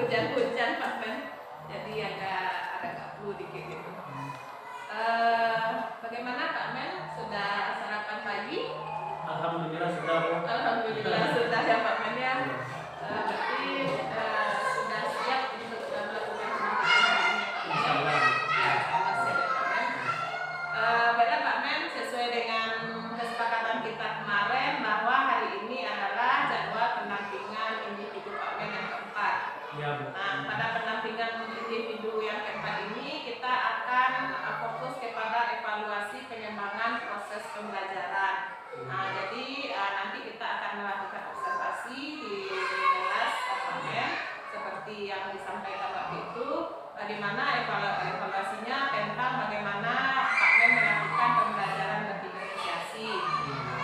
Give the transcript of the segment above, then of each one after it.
hujan-hujan Pak Men, jadi agak flu dikit gitu. Bagaimana Pak Men, sudah sarapan pagi? Alhamdulillah sudah. Alhamdulillah sudah ya Pak Men ya. Berarti sudah siap untuk melakukan pendidikan ini. Insyaallah. Ya, siap ya Pak Men. Baiklah Pak Men, sesuai dengan kesepakatan kita kemarin bahwa hari ini adalah jadwal pendampingan individu Pak Men yang keempat. Ya, Bu. Nah, pada pendampingan individu yang keempat ini kita akan fokus kepada evaluasi pengembangan proses pembelajaran. Nah, jadi nanti kita akan melakukan observasi di kelas Pak Men seperti yang disampaikan waktu itu, di mana evaluasinya tentang bagaimana Pak Men melakukan pembelajaran berdiferensiasi.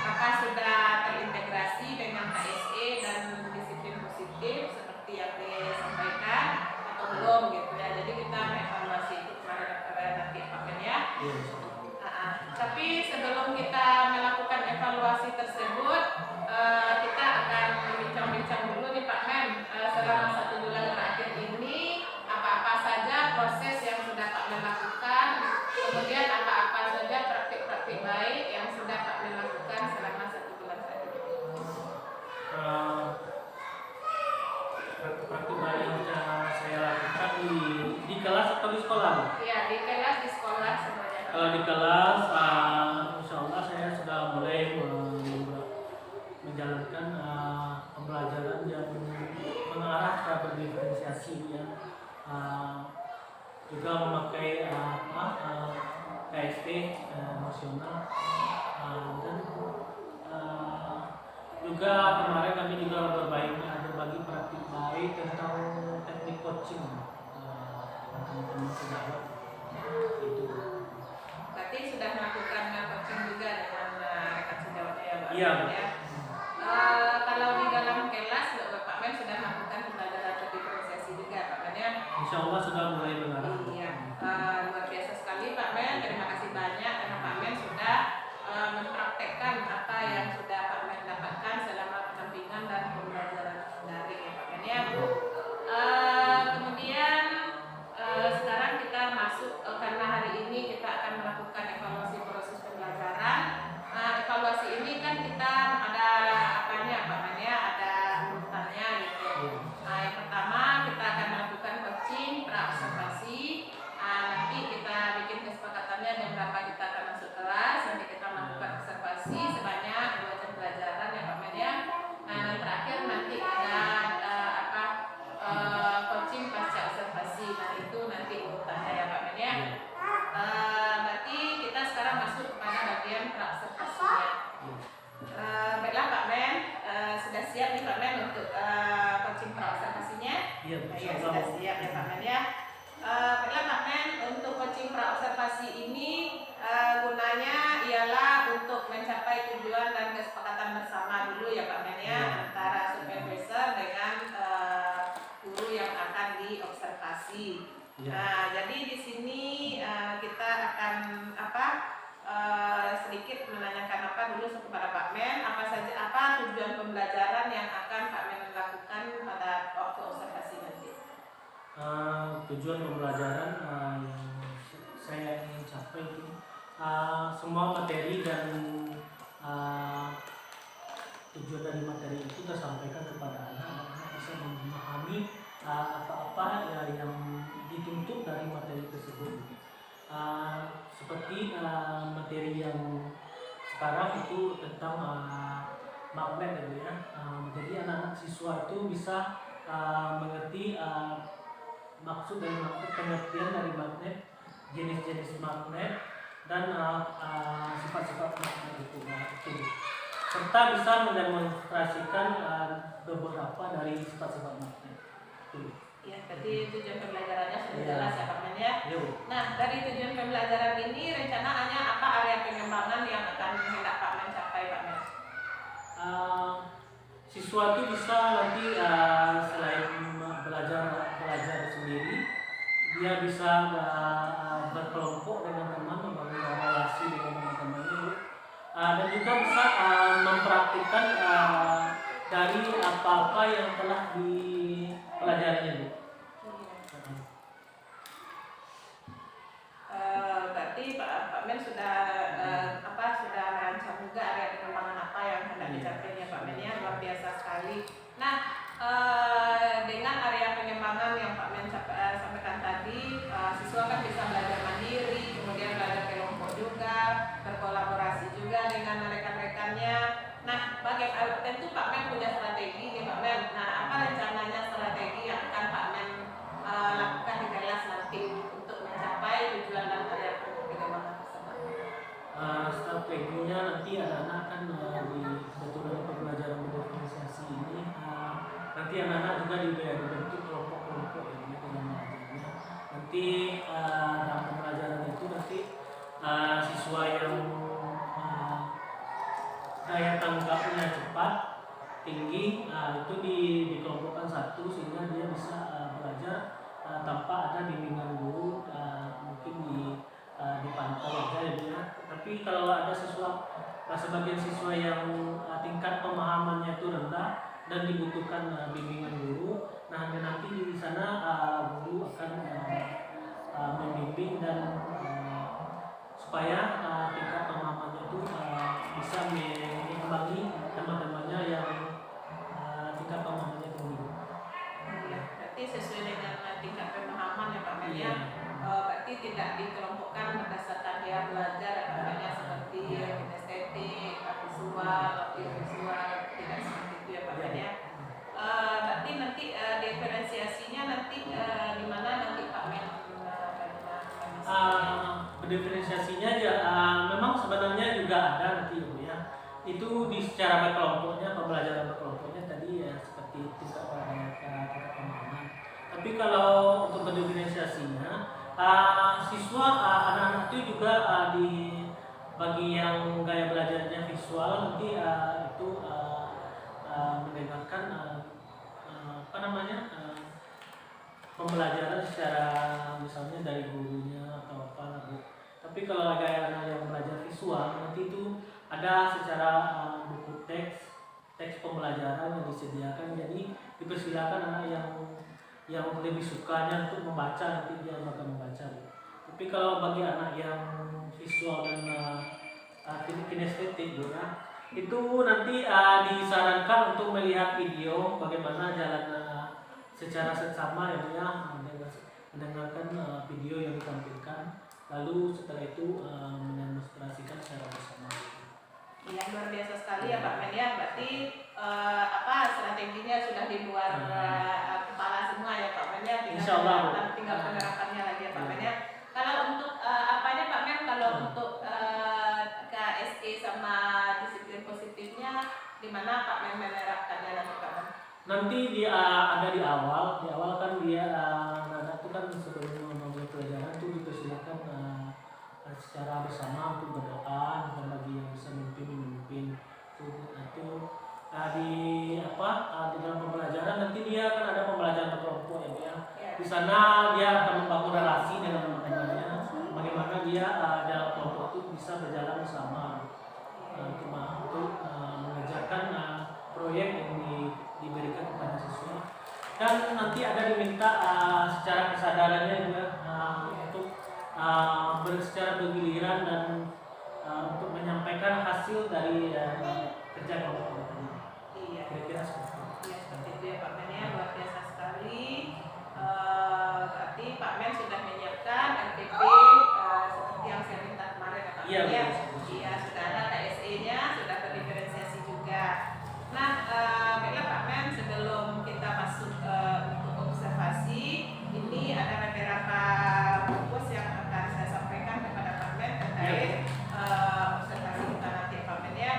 Apakah sudah terintegrasi dengan KSE dan disiplin positif seperti yang disampaikan atau belum gitu ya. Jadi kita mengevaluasi itu kemarin nanti Pak Men ya. Tapi sebelum kita melakukan evaluasi tersebut, kita akan bincang-bincang dulu nih Pak Men, selama 1 bulan terakhir ini apa-apa saja proses yang sudah Pak Men lakukan, kemudian apa-apa saja praktik-praktik baik yang sudah Pak Men lakukan selama 1 bulan terakhir ini. Praktik baik yang saya lakukan di kelas atau di sekolah? Iya, di kelas, di sekolah semuanya. Kalau di kelas, insya Allah saya sudah mulai menjalankan pembelajaran yang mengarah ke berdiferensiasi ya. Juga memakai KSP nasional dan juga kemarin kami juga berbagi praktik baik tentang teknik coaching teman-teman sejawat itu. Berarti sudah melakukan coaching juga dengan rekan sejawatnya ya Pak? Iya. Ya. Kalau di dalam kelas Pak Men sudah melakukan pembelajaran berdiferensiasi juga Pak Men ya? Insya Allah sudah mulai mengarah. Iya, luar biasa sekali Pak Men. Terima kasih banyak karena Pak Men sudah mempraktekkan apa yang sudah Pak Men dapatkan selama pendampingan dan pembelajaran daring ya Pak Men ya. Kemudian sekarang kita masuk karena hari ini kita akan melakukan evaluasi proses pembelajaran. Evaluasi ini kan kita ada apanya Pak Men ya, ada urutannya gitu. Yang pertama kita akan melakukan coaching praobservasi. Nanti kita bikin kesepakatannya jam berapa kita akan masuk kelas. Nanti kita melakukan observasi sebanyak 2 jam pelajaran ya Pak Men ya. Dan terakhir nanti ada coaching pasca observasi. Nah itu nanti urutannya ya Pak Men ya. Berarti kita sekarang masuk kepada bagian praobservasinya. Baiklah Pak Men, sudah siap nih Pak Men untuk coaching praobservasinya? Iya, Ya, sudah siap ya Pak Men ya. Baiklah Pak Men, untuk coaching praobservasi ini gunanya ialah untuk mencapai tujuan dan kesepakatan bersama dulu ya Pak Men ya, antara supervisor dengan guru yang akan diobservasi. Nah, jadi di sini kita akan sedikit menanyakan dulu kepada Pak Men, apa tujuan pembelajaran yang akan Pak Men lakukan pada waktu observasi nanti. Tujuan pembelajaran yang saya ingin capai itu semua materi dan tujuan dari materi itu tersampaikan kepada anak bisa memahami apa-apa yang dituntut dari materi tersebut. Seperti materi yang sekarang itu tentang magnet gitu ya. Jadi anak-anak siswa itu bisa mengerti maksud dari magnet, pengertian dari magnet, jenis-jenis magnet dan sifat-sifat magnet itu. Serta bisa mendemonstrasikan beberapa dari sifat-sifat magnet. Ya, berarti tujuan pembelajarannya sudah jelas ya Pak Men ya. Nah, dari tujuan pembelajaran ini rencananya apa area pengembangan yang akan hendak Pak Men capai Pak Men? Siswa itu bisa nanti selain belajar sendiri, dia bisa berkelompok dengan teman, membangun relasi dengan teman-temannya, dan juga bisa mempraktikkan dari apa-apa yang telah dipelajarinya. anak-anak juga dibentuk kelompok-kelompok ya dengan mengajarnya. Nanti dalam pembelajaran itu nanti siswa yang daya tanggapnya cepat tinggi itu dikelompokkan satu sehingga dia bisa belajar tanpa ada bimbingan guru, mungkin dipantau aja ya Bu ya. Tapi kalau ada sebagian siswa yang tingkat pemahamannya itu rendah dan dibutuhkan bimbingan guru, nah nanti di sana guru akan membimbing dan supaya tingkat pemahamannya itu bisa mengimbangi teman-temannya yang tingkat pemahamannya tinggi. Iya, berarti sesuai dengan tingkat pemahaman ya Pak Men ya. Berarti tidak dikelompokkan berdasarkan dia belajar namanya seperti kinestetik, visual, audiovisual, tidak seperti itu ya Pak Men ya. Berarti nanti diferensiasinya nanti di mana nanti Pak Men diferensiasinya ya memang sebenarnya juga ada nanti Bu ya. Itu di secara berkelompoknya, pembelajaran berkelompoknya tadi ya seperti tingkat pemahaman. Tapi kalau untuk berdiferensiasinya siswa anak-anak itu juga di bagi yang gaya belajarnya visual nanti itu mendengarkan pembelajaran secara misalnya dari gurunya atau apa Bu. Tapi kalau gaya anak yang belajar visual nanti itu ada secara buku teks pembelajaran yang disediakan, jadi dipersilakan anak yang lebih sukanya untuk membaca nanti dia akan membaca. Tapi kalau bagi anak yang visual dan kinestetik itu nanti disarankan untuk melihat video bagaimana jalan secara seksama ya dia mendengarkan video yang ditampilkan, lalu setelah itu mendemonstrasikan secara bersama. Ya, luar biasa sekali ya Pak Men ya. Berarti strateginya sudah di luar kepala semua ya Pak Men ya. Tinggal penerapannya lagi ya Pak Men ya. Kalau untuk apanya Pak Men, kalau untuk KSE sama disiplin positifnya di mana Pak Men menerapkannya nanti Pak Men? Nanti dia ada di awal kan dia anak itu kan sebelum memulai pelajaran itu dipersilakan secara bersama untuk berdoa dan bagi yang bisa memimpin itu di dalam pembelajaran nanti dia kan ada pembelajaran berkelompok ya. Di sana dia akan membangun relasi dengan teman-temannya, bagaimana dia dalam kelompok itu bisa berjalan bersama untuk mengerjakan proyek yang diberikan kepada siswa. Dan nanti ada diminta secara kesadarannya juga untuk secara bergiliran dan untuk menyampaikan hasil dari kerja kelompok tadi. Iya. Kira-kira seperti itu. Iya, seperti itu ya Pak Men ya, luar biasa sekali. Berarti Pak Men sudah menyiapkan RTP seperti yang saya minta kemarin ya Pak Men ya. Iya, sudah ada KSE-nya, sudah terdiferensiasi juga. Nah, baiklah Pak Men, sebelum kita masuk untuk observasi, ini ada beberapa fokus yang akan saya sampaikan kepada Pak Men terkait observasi kita nanti Pak Men ya.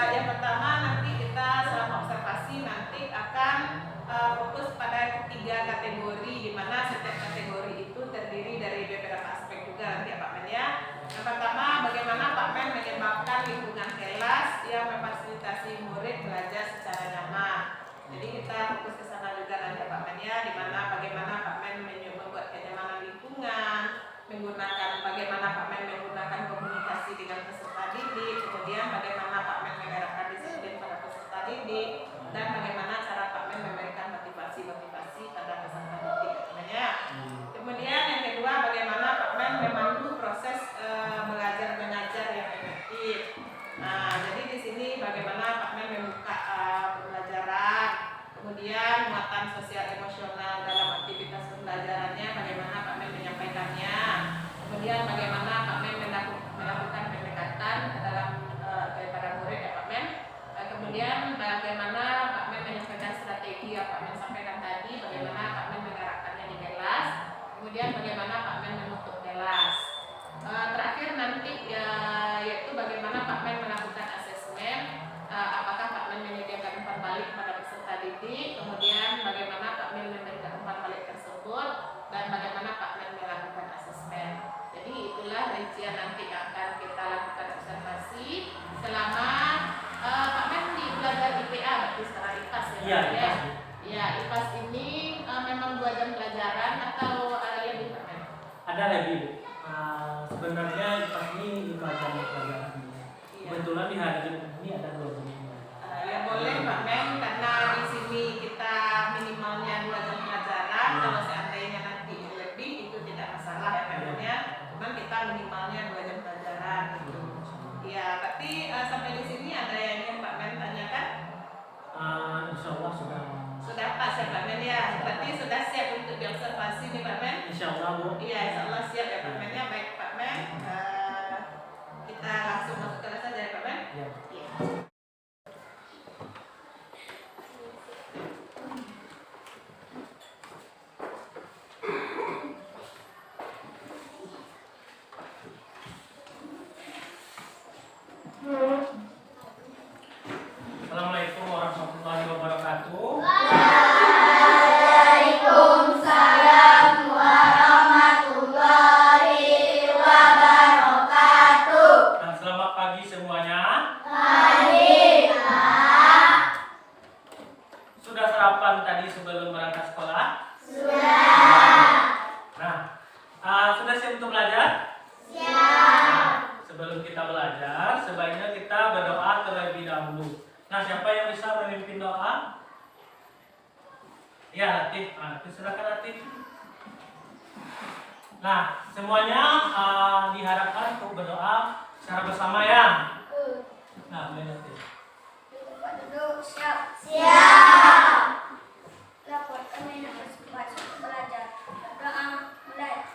Yang pertama nanti kita selama observasi nanti akan fokus pada 3 kategori, di mana setiap kategori itu terdiri dari beberapa aspek juga nanti ya Pak Men ya. Yang pertama, bagaimana Pak Men mengembangkan lingkungan kelas yang memfasilitasi murid belajar secara nyaman. Jadi kita fokus ke sana juga nanti Pak Men ya, di mana bagaimana Pak Men membuat kenyamanan lingkungan, bagaimana Pak Men menggunakan komunikasi dengan peserta didik, kemudian bagaimana Pak Men menerapkan disiplin pada peserta didik, dan bagaimana cara Pak Men memberikan motivasi pada peserta didik. Kemudian yang kedua, bagaimana Pak Men memandu proses belajar mengajar yang efektif. Nah, jadi di sini bagaimana Pak Men membuka pembelajaran, kemudian muatan sosial emosional dalam aktivitas pembelajarannya, bagaimana Pak Men menyampaikannya, kemudian bagaimana Pak Men melakukan pendekatan dalam kepada murid ya Pak Men, kemudian bagaimana Pak Men menyampaikan strategi yang Pak Men sampaikan tadi, bagaimana Pak Men menerapkannya di kelas, kemudian bagaimana Pak Men menutup kelas. Terakhir nanti yaitu bagaimana Pak Men melakukan asesmen, apakah Pak Men menyediakan umpan balik pada peserta didik, kemudian ada lagi. Sebenarnya IPA ini pelajaran. Kebetulan di hari ini ada 2 jam. Ya boleh Pak Men, karena di sini kita minimalnya 2 jam pelajaran. Kalau seandainya nanti lebih itu tidak masalah ya Pak Men ya. Cuman kita minimalnya 2 jam pelajaran gitu. Ya, berarti sampai di sini ada yang ingin Pak Men tanyakan? Insya Allah sudah. Sudah pas ya Pak Men ya. Berarti sudah siap untuk diobservasi nih Pak Men? Insya Allah Bu. Iya, insya Allah siap ya Pak Men ya. Baik Pak Men, kita langsung masuk kelas saja ya Pak Men. Ya. Iya. Assalamualaikum warahmatullahi wabarakatuh. Waalaikumsalam warahmatullahi wabarakatuh. Dan selamat pagi semuanya. Pagi, Pak. Sudah sarapan tadi sebelum berangkat sekolah? Sudah. Nah, sudah siap untuk belajar? Siap. Sebelum kita belajar, sebaiknya kita berdoa terlebih dahulu. Nah, siapa yang bisa memimpin doa? Ya, Latif. Silakan Latif. Nah, semuanya diharapkan untuk berdoa secara bersama ya. Nah, mulai Latif. Duduk, siap. Siap. Lapor kami harus belajar. Doa mulai.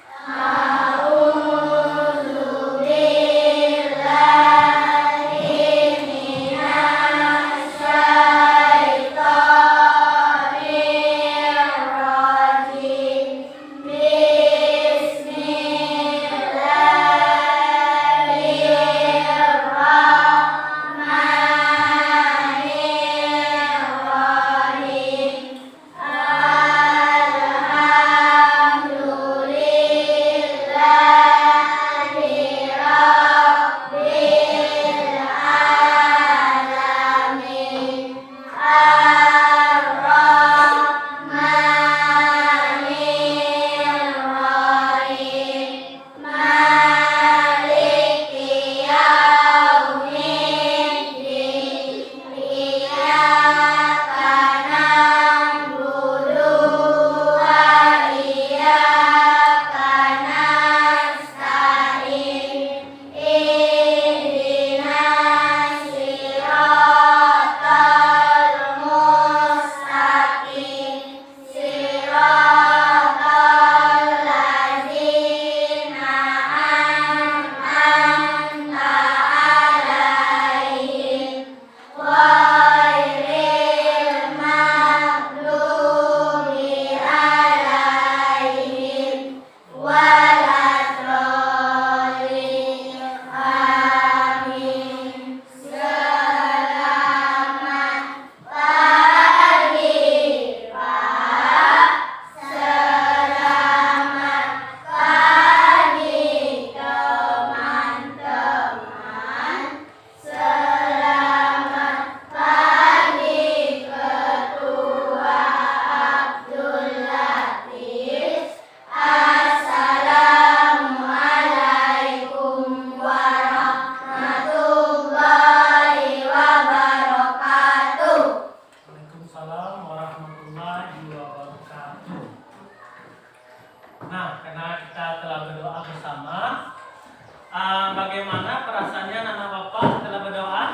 Bagaimana perasaannya anak bapak setelah berdoa?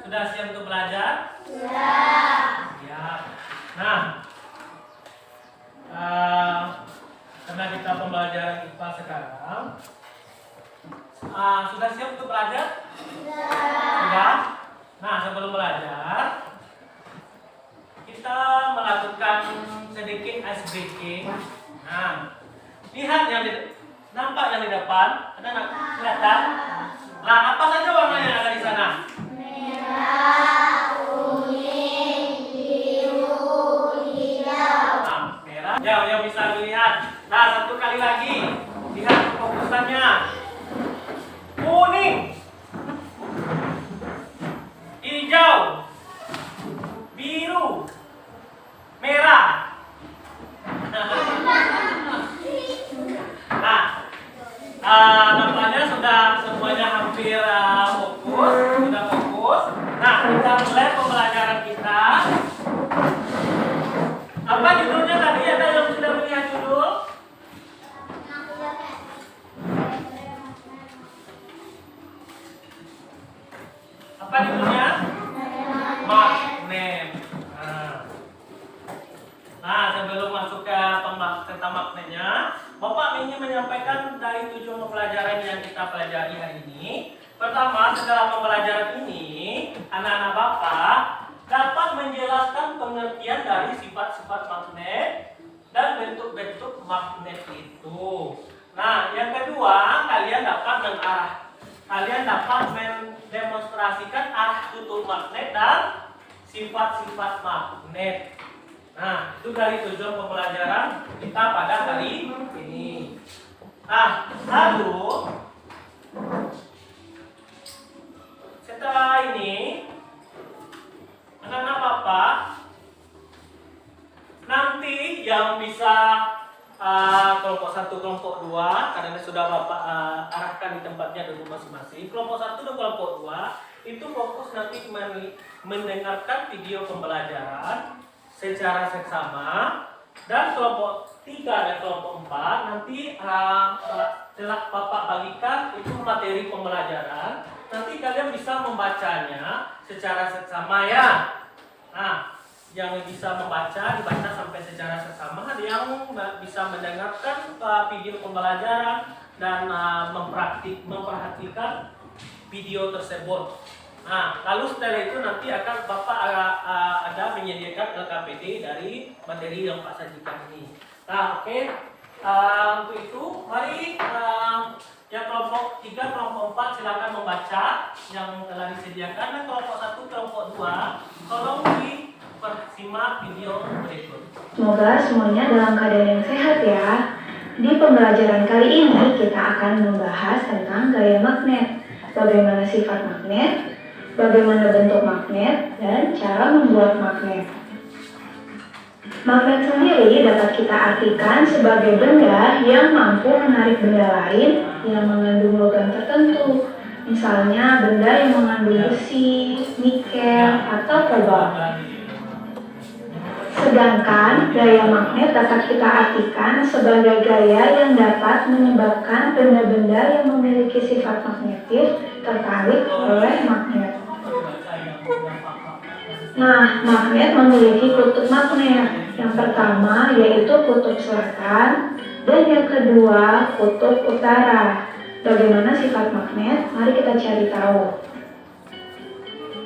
Sudah siap untuk belajar? Sudah. Siap. Nah, karena kita pembelajaran IPA sekarang, sudah siap untuk belajar? Sudah. Nah, sebelum belajar, kita melakukan sedikit ice breaking. Nah, lihat yang nampak yang di depan, ada kelihatan? Nah, apa saja warna yang ada di sana? Merah, kuning, biru, hijau. Nah, merah. Yang bisa dilihat. Nah, satu kali lagi. Lihat fokusannya. Kuning, hijau, biru, merah. tentang magnetnya. Bapak ingin menyampaikan dari tujuan pembelajaran yang kita pelajari hari ini. Pertama, setelah pembelajaran ini, anak-anak Bapak dapat menjelaskan pengertian dari sifat-sifat magnet dan bentuk-bentuk magnet itu. Nah, yang kedua, kalian dapat mendemonstrasikan arah tutur magnet dan sifat-sifat magnet. Nah, itu dari tujuan pembelajaran kita pada hari ini. Nah, lalu setelah ini, anak-anak Bapak nanti yang bisa kelompok 1, kelompok 2, karena sudah Bapak arahkan di tempatnya dulu masing-masing. Kelompok 1 dan kelompok 2 itu fokus nanti mendengarkan video pembelajaran secara seksama, dan kelompok 3 dan kelompok 4 nanti telah Bapak bagikan itu materi pembelajaran. Nanti kalian bisa membacanya secara seksama ya. Nah, yang bisa dibaca sampai secara seksama, ada yang bisa mendengarkan video pembelajaran dan memperhatikan video tersebut. Nah, lalu setelah itu nanti akan Bapak ada menyediakan LKPD dari materi yang Pak sajikan ini. Nah, oke. Untuk itu, mari yang kelompok 3, kelompok 4 silakan membaca yang telah disediakan, dan kelompok 1, kelompok 2 tolong dipersimak video berikut. Semoga semuanya dalam keadaan yang sehat ya. Di pembelajaran kali ini kita akan membahas tentang gaya magnet, bagaimana sifat magnet, bagaimana bentuk magnet, dan cara membuat magnet. Magnet sendiri dapat kita artikan sebagai benda yang mampu menarik benda lain yang mengandung logam tertentu. Misalnya benda yang mengandung besi, nikel, atau kobalt. Sedangkan gaya magnet dapat kita artikan sebagai gaya yang dapat menyebabkan benda-benda yang memiliki sifat magnetis tertarik oleh magnet. Nah, magnet memiliki kutub magnet. Yang pertama yaitu kutub selatan, dan yang kedua kutub utara. Bagaimana sifat magnet? Mari kita cari tahu.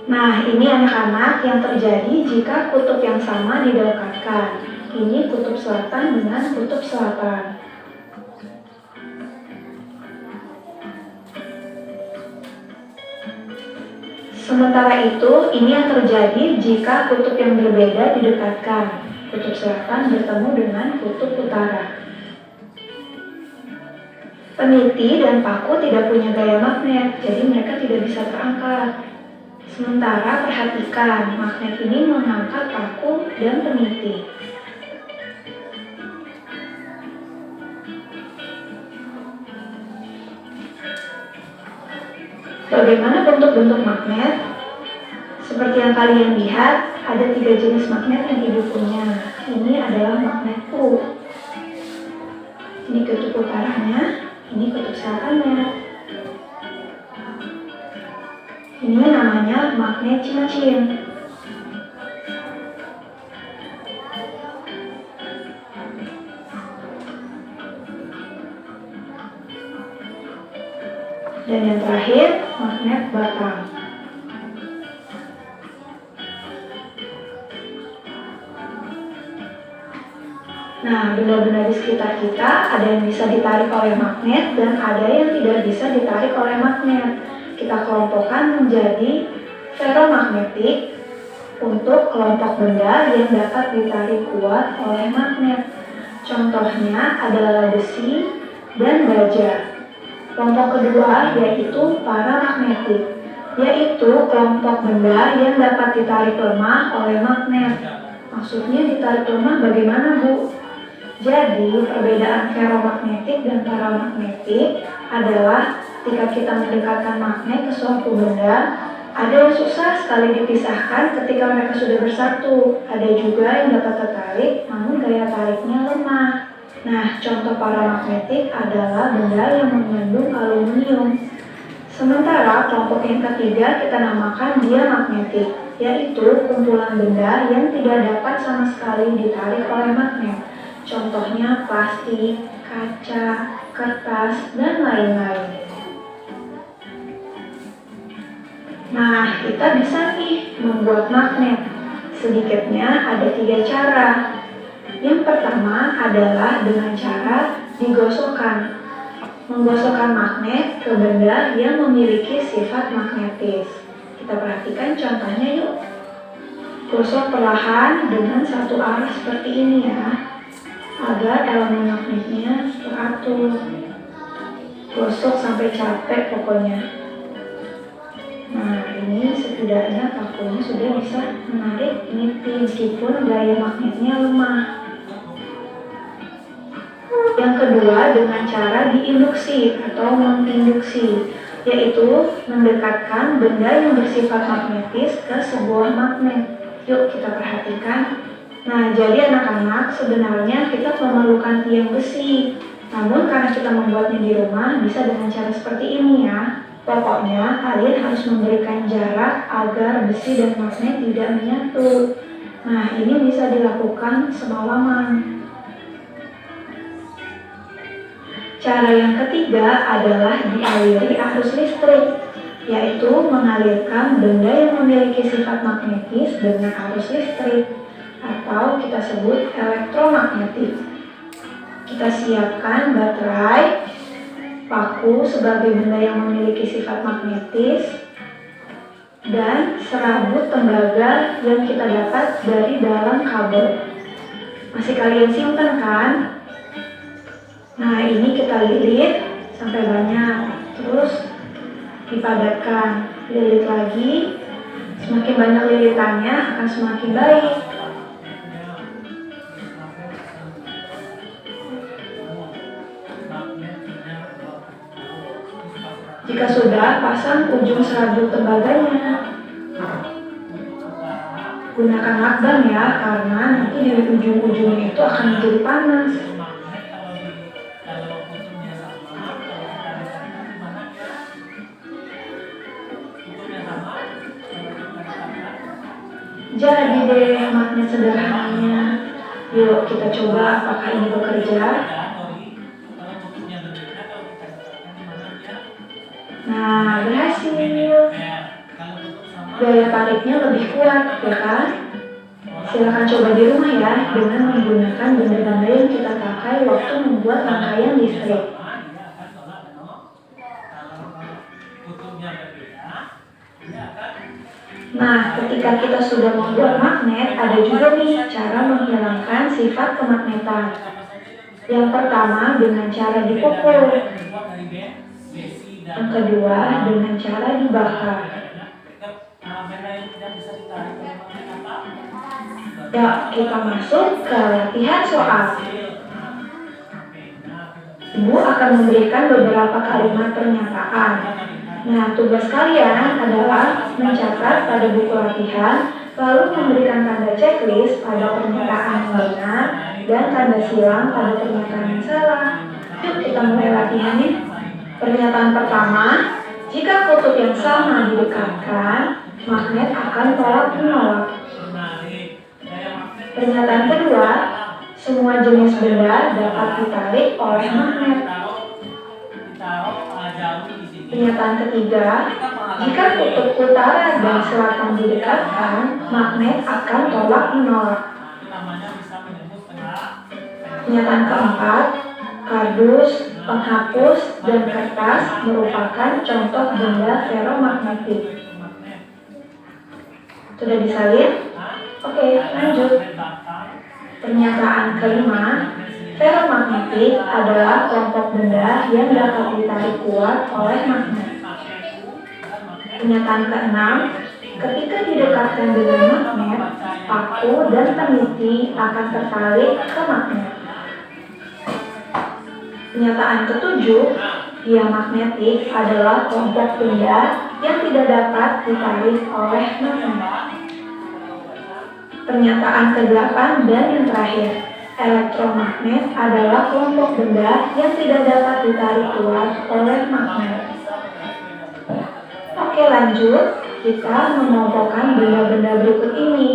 Nah, ini anak-anak yang terjadi jika kutub yang sama didekatkan. Ini kutub selatan dengan kutub selatan. Sementara itu, ini yang terjadi jika kutub yang berbeda didekatkan. Kutub selatan bertemu dengan kutub utara. Peniti dan paku tidak punya gaya magnet, jadi mereka tidak bisa terangkat. Sementara perhatikan, magnet ini mengangkat paku dan peniti. Bagaimana bentuk-bentuk magnet? Seperti yang kalian lihat, ada 3 jenis magnet yang ibu punya. Ini adalah magnet U. Ini kutub utaranya, ini kutub selatannya. Ini namanya magnet cincin. Dan yang terakhir, magnet batang. Nah, benda-benda di sekitar kita ada yang bisa ditarik oleh magnet dan ada yang tidak bisa ditarik oleh magnet. Kita kelompokkan menjadi ferromagnetik untuk kelompok benda yang dapat ditarik kuat oleh magnet. Contohnya adalah besi dan baja. Kelompok kedua yaitu paramagnetik, yaitu kelompok benda yang dapat ditarik lemah oleh magnet. Maksudnya ditarik lemah bagaimana, Bu? Jadi, perbedaan ferromagnetik dan paramagnetik adalah ketika kita mendekatkan magnet ke suatu benda, ada yang susah sekali dipisahkan ketika mereka sudah bersatu. Ada juga yang dapat tertarik, namun gaya tariknya lemah. Nah, contoh paramagnetik adalah benda yang mengandung aluminium. Sementara kelompok yang ketiga kita namakan diamagnetik, yaitu kumpulan benda yang tidak dapat sama sekali ditarik oleh magnet. Contohnya plastik, kaca, kertas, dan lain-lain. Nah, kita bisa nih membuat magnet. Sedikitnya ada 3 cara. Yang pertama adalah dengan cara digosokkan. Menggosokkan magnet ke benda yang memiliki sifat magnetis. Kita perhatikan contohnya yuk. Gosok perlahan dengan satu arah seperti ini ya, agar elemen magnetnya teratur. Gosok sampai capek pokoknya. Nah, ini setidaknya pakunya sudah bisa menarik niti meskipun gaya magnetnya lemah. Yang kedua dengan cara diinduksi atau menginduksi, yaitu mendekatkan benda yang bersifat magnetis ke sebuah magnet. Yuk kita perhatikan. Nah, jadi anak-anak sebenarnya kita memerlukan tiang besi. Namun karena kita membuatnya di rumah bisa dengan cara seperti ini ya. Pokoknya kalian harus memberikan jarak agar besi dan magnet tidak menyatu. Nah, ini bisa dilakukan semalaman. Cara yang ketiga adalah dialiri arus listrik, yaitu mengalirkan benda yang memiliki sifat magnetis dengan arus listrik, atau kita sebut elektromagnetik. Kita siapkan baterai, paku sebagai benda yang memiliki sifat magnetis, dan serabut tembaga yang kita dapat dari dalam kabel. Masih kalian simpan kan? Nah, ini kita lilit sampai banyak, terus dipadatkan, lilit lagi. Semakin banyak lilitannya akan semakin baik. Jika sudah, pasang ujung serabut tembaganya. Gunakan lakban ya, karena nanti di ujung-ujungnya itu akan menjadi panas. Jadi deh magnet sederhananya. Yuk kita coba apakah ini bekerja. Nah, berhasil. Daya tariknya lebih kuat, ya kan? Silakan coba di rumah ya, dengan menggunakan benda-benda yang kita pakai waktu membuat rangkaian listrik. Nah, ketika kita sudah membuat magnet, ada juga nih cara menghilangkan sifat kemagnetan. Yang pertama dengan cara dipukul. Yang kedua dengan cara dibakar. Ya, kita masuk ke latihan soal. Ibu akan memberikan beberapa kalimat pernyataan. Nah, tugas kalian adalah mencatat pada buku latihan, lalu memberikan tanda checklist pada pernyataan yang benar dan tanda silang pada pernyataan yang salah. Yuk kita mulai latihannya. Pernyataan pertama, jika kutub yang sama didekatkan, magnet akan tolak-menolak. Pernyataan kedua, semua jenis benda dapat ditarik oleh magnet. Pernyataan ketiga, jika kutub utara dan selatan didekatkan, magnet akan tolak-menolak. Pernyataan keempat, kardus, penghapus, dan kertas merupakan contoh benda ferromagnetik. Sudah disalin? Oke, lanjut. Pernyataan kelima, ferromagnetik adalah kelompok benda yang dapat ditarik kuat oleh magnet. Pernyataan keenam, ketika didekatkan dengan magnet, paku dan peniti akan tertarik ke magnet. Pernyataan ketujuh, diamagnetik adalah kelompok benda yang tidak dapat ditarik oleh magnet. Pernyataan ke-8 dan yang terakhir, elektromagnet adalah kelompok benda yang tidak dapat ditarik kuat oleh magnet. Oke, lanjut. Kita mengelompokkan benda-benda berikut ini.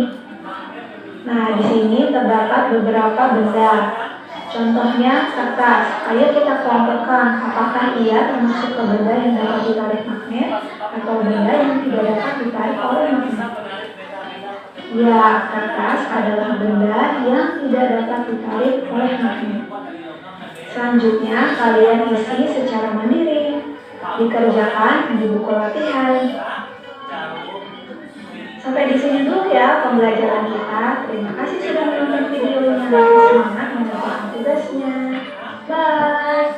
Nah, di sini terdapat beberapa benda. Contohnya kertas. Ayo kita kelompokkan apakah ia termasuk ke benda yang dapat ditarik magnet atau benda yang tidak dapat ditarik oleh magnet. Ya, kertas adalah benda yang tidak dapat ditarik oleh magnet. Selanjutnya, kalian isi secara mandiri. Dikerjakan di buku latihan. Sampai di sini dulu ya pembelajaran kita. Terima kasih sudah menonton videonya. Semangat mengerjakan tugasnya. Bye.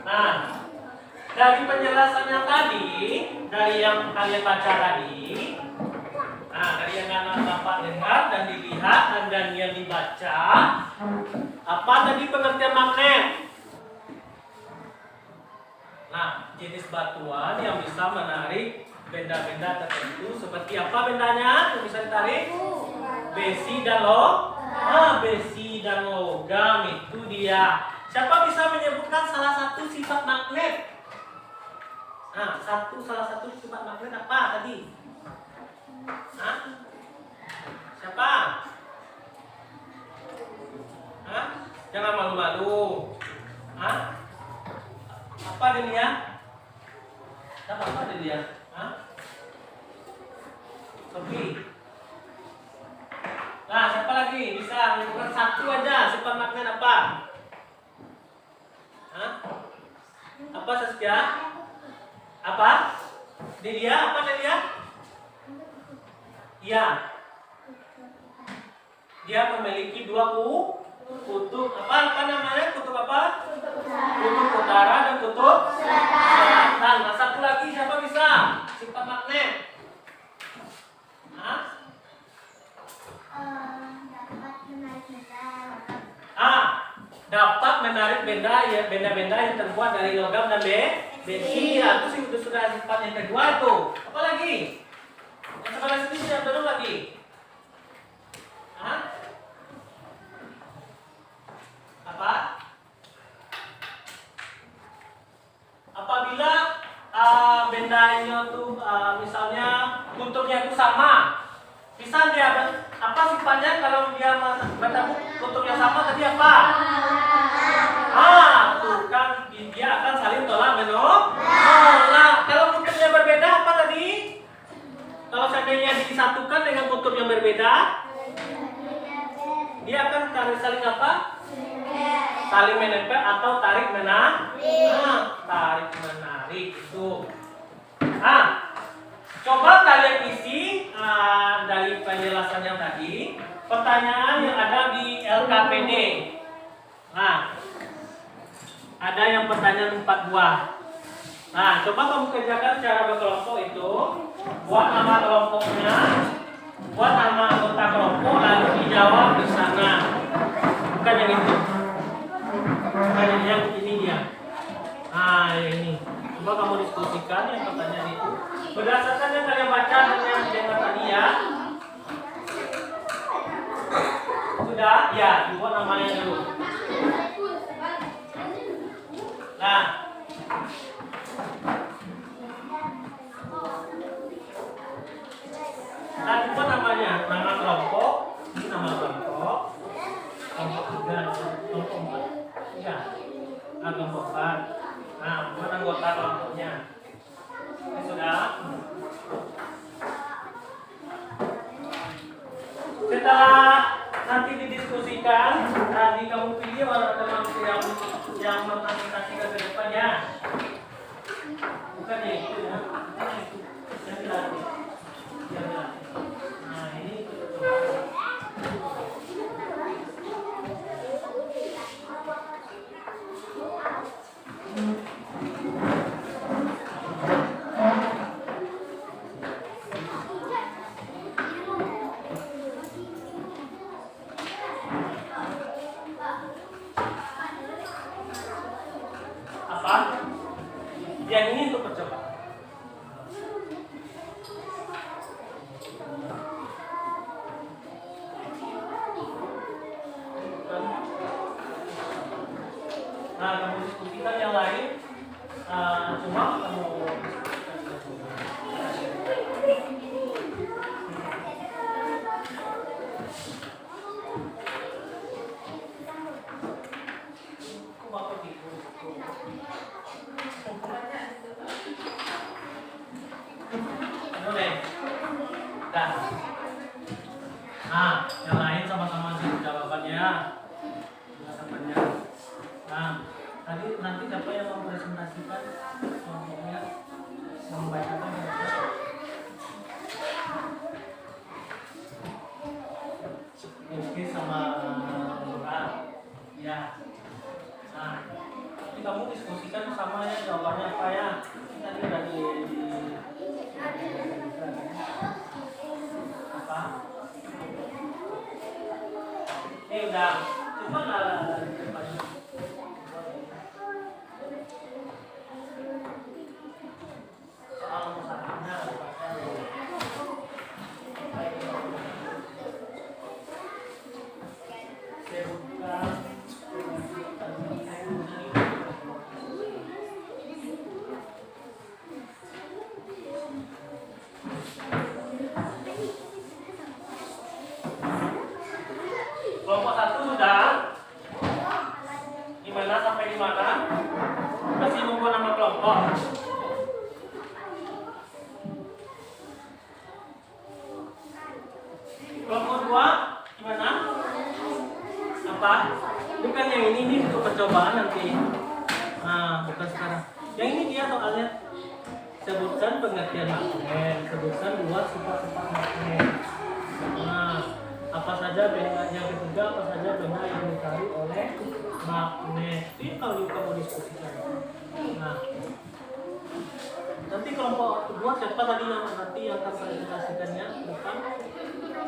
Nah, dari penjelasannya tadi, dari yang kalian baca tadi, nah dari yang kalian dapat dengar dan dilihat dan yang dibaca, apa tadi pengertian magnet? Nah, jenis batuan yang bisa menarik benda-benda tertentu seperti apa bendanya yang bisa ditarik? Besi dan besi dan logam itu dia. Siapa bisa menyebutkan salah satu sifat magnet? Nah, salah satu sifat magnet apa tadi? Hah? Siapa? Hah? Jangan malu-malu. Hah? Apa dia? Apa dia? Hah? Sophie. Nah, siapa lagi bisa menyebutkan satu aja sifat magnet apa? Hah? Apa Saskia? Apa? Dia apa dia? Ya. Dia memiliki dua kutub. Apa namanya? Kutub apa? Kutub utara dan kutub selatan. Nah, satu lagi siapa bisa? Sifat magnet. Hah? Dapat menarik benda-benda yang terbuat dari logam dan besi. Ya, itu sudah sifat yang kedua itu. Apa lagi? Yang sebelah sini tidak perlu lagi. Hah? Apa? Apabila bendanya tuh misalnya kutubnya itu sama, bisa dia apa sifatnya kalau dia bertemu kutubnya sama tadi apa? Tuh kan dia akan saling tolak menolak. Kalau kutubnya berbeda apa tadi? Kalau seandainya disatukan dengan kutub yang berbeda, dia akan saling apa? Saling menempel atau tarik menarik. Tarik menarik itu. Coba kalian isi dari penjelasan yang tadi pertanyaan yang ada di LKPD. Nah, ada yang pertanyaan 4 buah. Nah, coba kamu kerjakan secara berkelompok itu. Buat nama kelompoknya, buat nama anggota kelompok, lalu dijawab di sana. Bukan yang itu. Bukan yang ini dia. Nah, ini. Coba kamu diskusikan yang pertanyaan itu. Berdasarkan yang kalian baca dengan tadi ya. Sudah? Ya, dibuat namanya dulu. Nah, dibuat namanya, nama kelompok. Ini nama kelompok. Kelompok 3, kelompok 4. Ya, kelompok 4. Nah, buat anggota kelompoknya. Ini sudah. Setelah nanti didiskusikan, tadi kamu pilih orang-orang yang mempresentasikan ke depannya. Bukan ya itu ya. Itu yang dilatih. Nah, ini apa? Yang ini untuk percobaan. Nah, kamu diskusikan yang lain. Cuma kamu nah, yang lain sama-sama sih jawabannya. Jawabannya. Nah, nanti siapa yang mempresentasikan kelompoknya, membacakan Oke sama Nora. Ya. Nah, nanti kamu diskusikan sama ya jawabannya apa ya. Tadi udah di apa? Ini udah cuma lah soal musahanya kelompok 1 sudah gimana sampai di mana? Masih nunggu nama kelompok. Kelompok 2 gimana? Apa? Bukan yang ini untuk percobaan nanti. Nah, bukan sekarang. Yang ini dia soalnya sebutkan pengertian magnet, sebutkan luas sifat-sifat magnet. Nah, apa saja benda yang ketiga, apa saja benda yang dicari oleh magnet. Ini kalau kamu diskusikan. Nah, nanti kelompok 2 siapa tadi yang nanti yang akan presentasikannya depan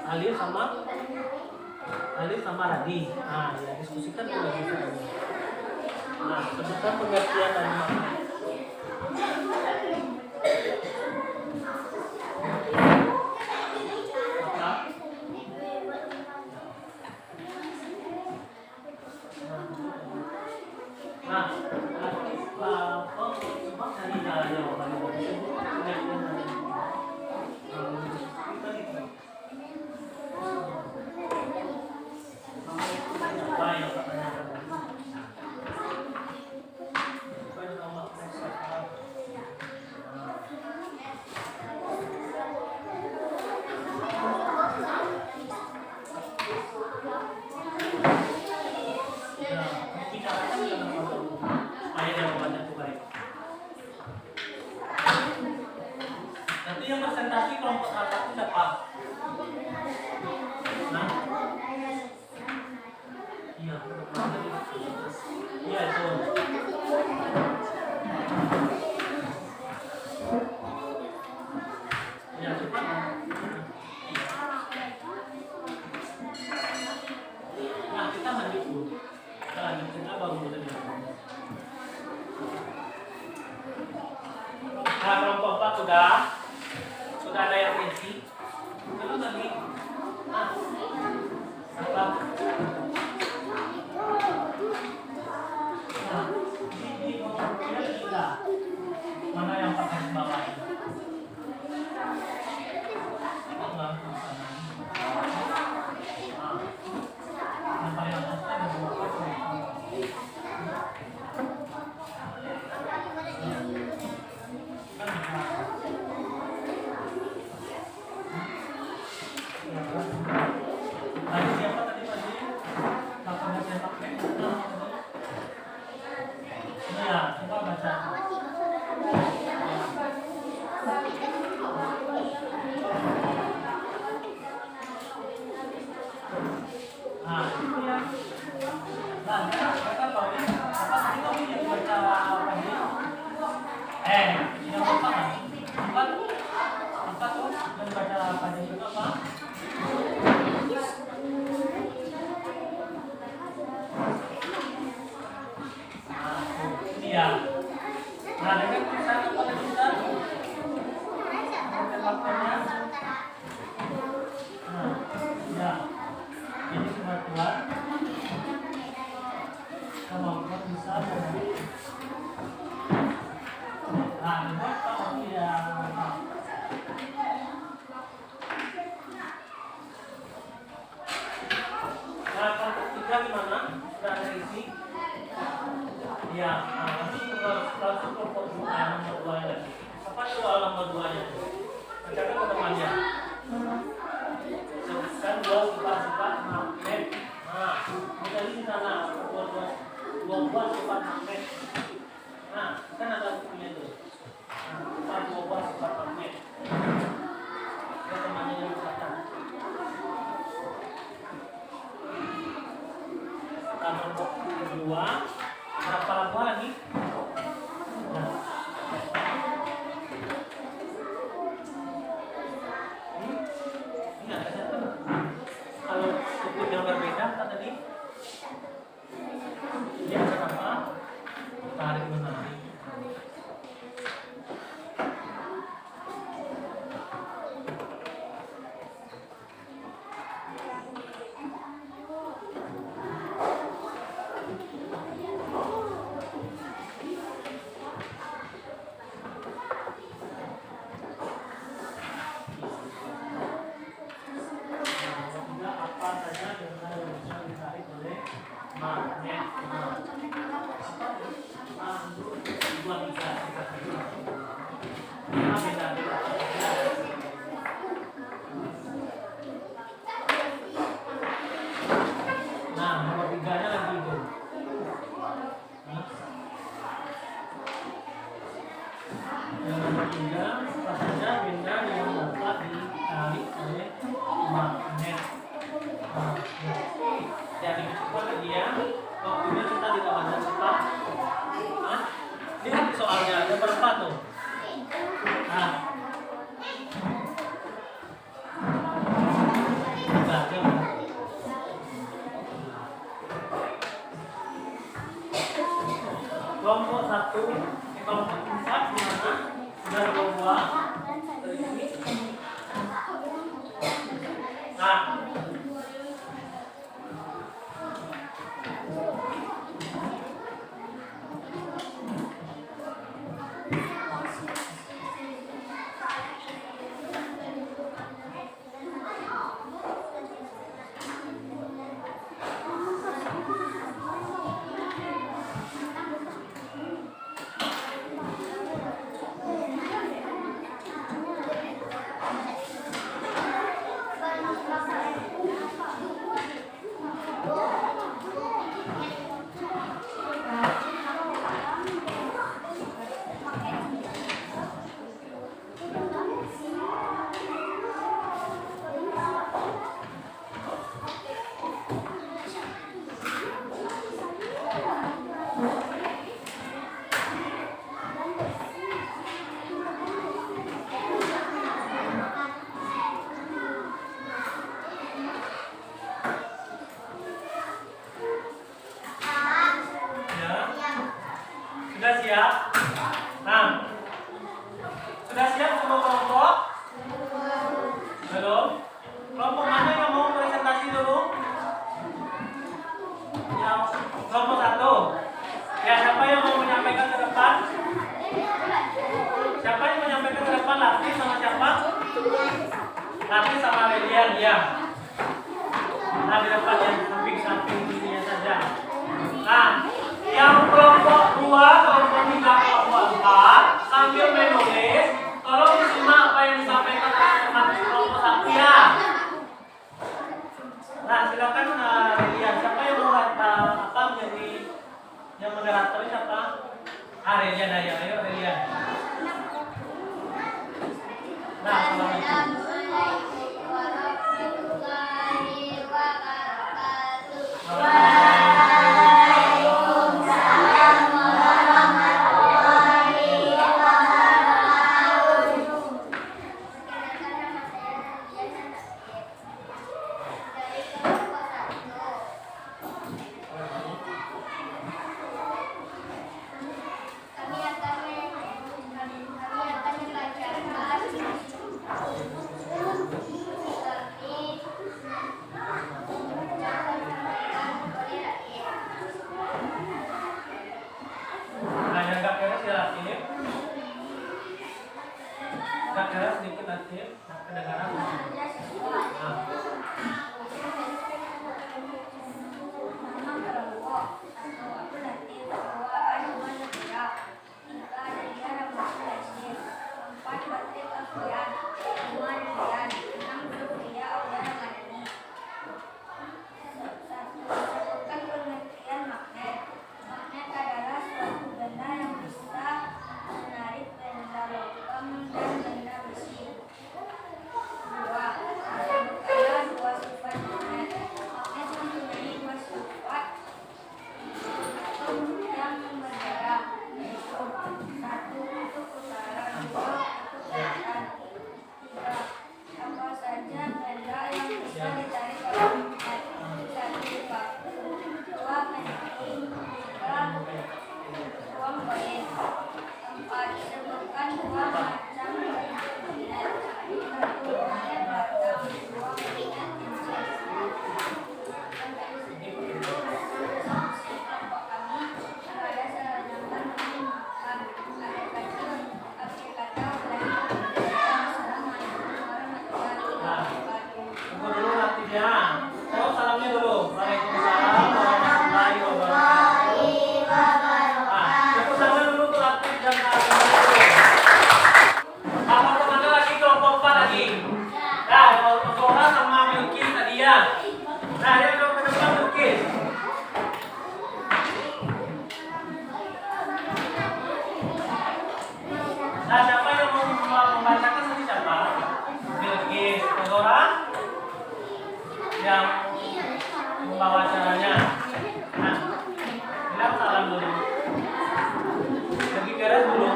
Alif sama Radi. Nah, ya diskusikan dulu lagi. Nah, sebutkan pengertian dari magnet. Nah, dari jawaban yang presentasi kelompok 1 siapa? Nah, iya, iya itu. Ya cepat. Nah, kita lanjut dulu. Kita lanjut, kita baru mulai. Nah, kelompok 4 sudah ada yang isi. Terus lagi. Nah, apa? Nah, ini kelompoknya sudah. Mana yang pakai bawah? Nah, dengan tulisan apa tulisan? Waktunya. Nah, ya. Ini semua keluar. Kalau bisa nah, kalau dia nah, kalau ketiga gimana? Sudah ada isi? Ya, langsung kelompok nomor 2 lagi. Apa soal nomor 2-nya? Bacakan ke temannya. Sebutkan 2 sifat-sifat magnet. Nah, kita di sana dua buah sifat magnet. Nah, kan ada bukunya tuh. Nah, dua buah sifat magnet. Ya, temannya yang catat. Kelompok kedua, berapa buah lagi? Nah. Ini ada satu. Kalau kutub yang berbeda kan tadi? Dia akan apa? Tarik menarik. Apa saja benda yang bisa ditarik oleh magnet? Dua bisa kita beda. Nah, nomor 3-nya lagi itu. Yang nomor 3, apa saja benda yang dapat ditarik oleh magnet? Jadi cepat lagi ya. Waktunya kita tidak banyak cepat. Lihat soalnya ada berapa tuh? Nah, baca. Kelompok 1, kelompok 4 gimana? Sudah 2 buah. Nah, sudah siap? Nah, sudah siap semua kelompok? Belum? Kelompok mana yang mau presentasi dulu? Yang kelompok 1. Ya, siapa yang mau menyampaikan ke depan? Siapa yang menyampaikan ke depan? Latih sama siapa? Latih sama Lilian, ya. Nah, di depan yang samping-samping ininya saja. Nah, yang kelompok 2, kelompok 3, kelompok 4 sambil menulis, tolong disimak apa yang disampaikan oleh teman kelompok 1 ya. Nah, silakan Lilian, siapa yang mau apa menjadi yang moderator siapa? Lilian ayo Lilian. Nah, assalamualaikum. Kami akan Kak Kara sedikit nanti kedengaran. Nah, siapa yang mau membacakan tadi siapa? Bilqis, Dora yang membawa acaranya. Nah, bilang salam dulu. Pergi beres dulu.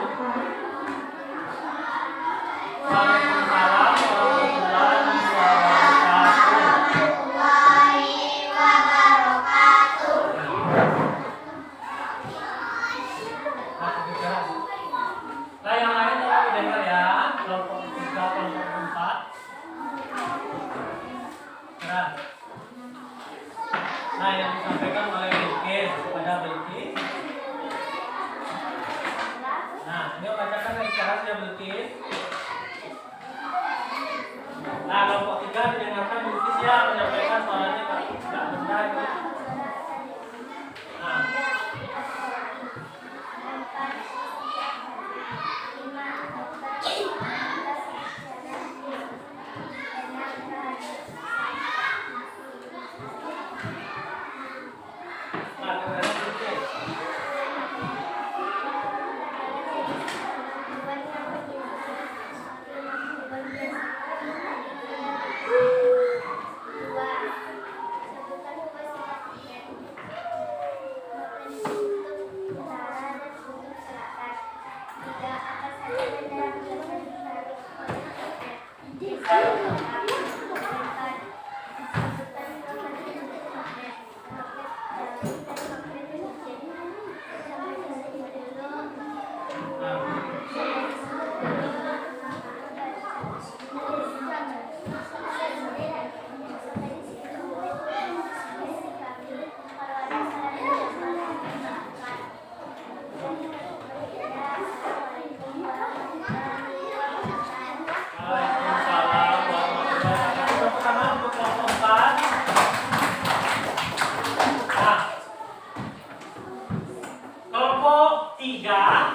Waalaikumsalam warahmatullahi wabarakatuh. Nah, yang lain tolong didengar ya, kelompok 3, kelompok 4. Nah, yang disampaikan oleh Bilqis kepada Bilqis. Nah, ini bacakan dari caranya Bilqis. Nah, kelompok 3 didengarkan Bilqis ya, menyampaikan soalnya tidak benar itu. Nah.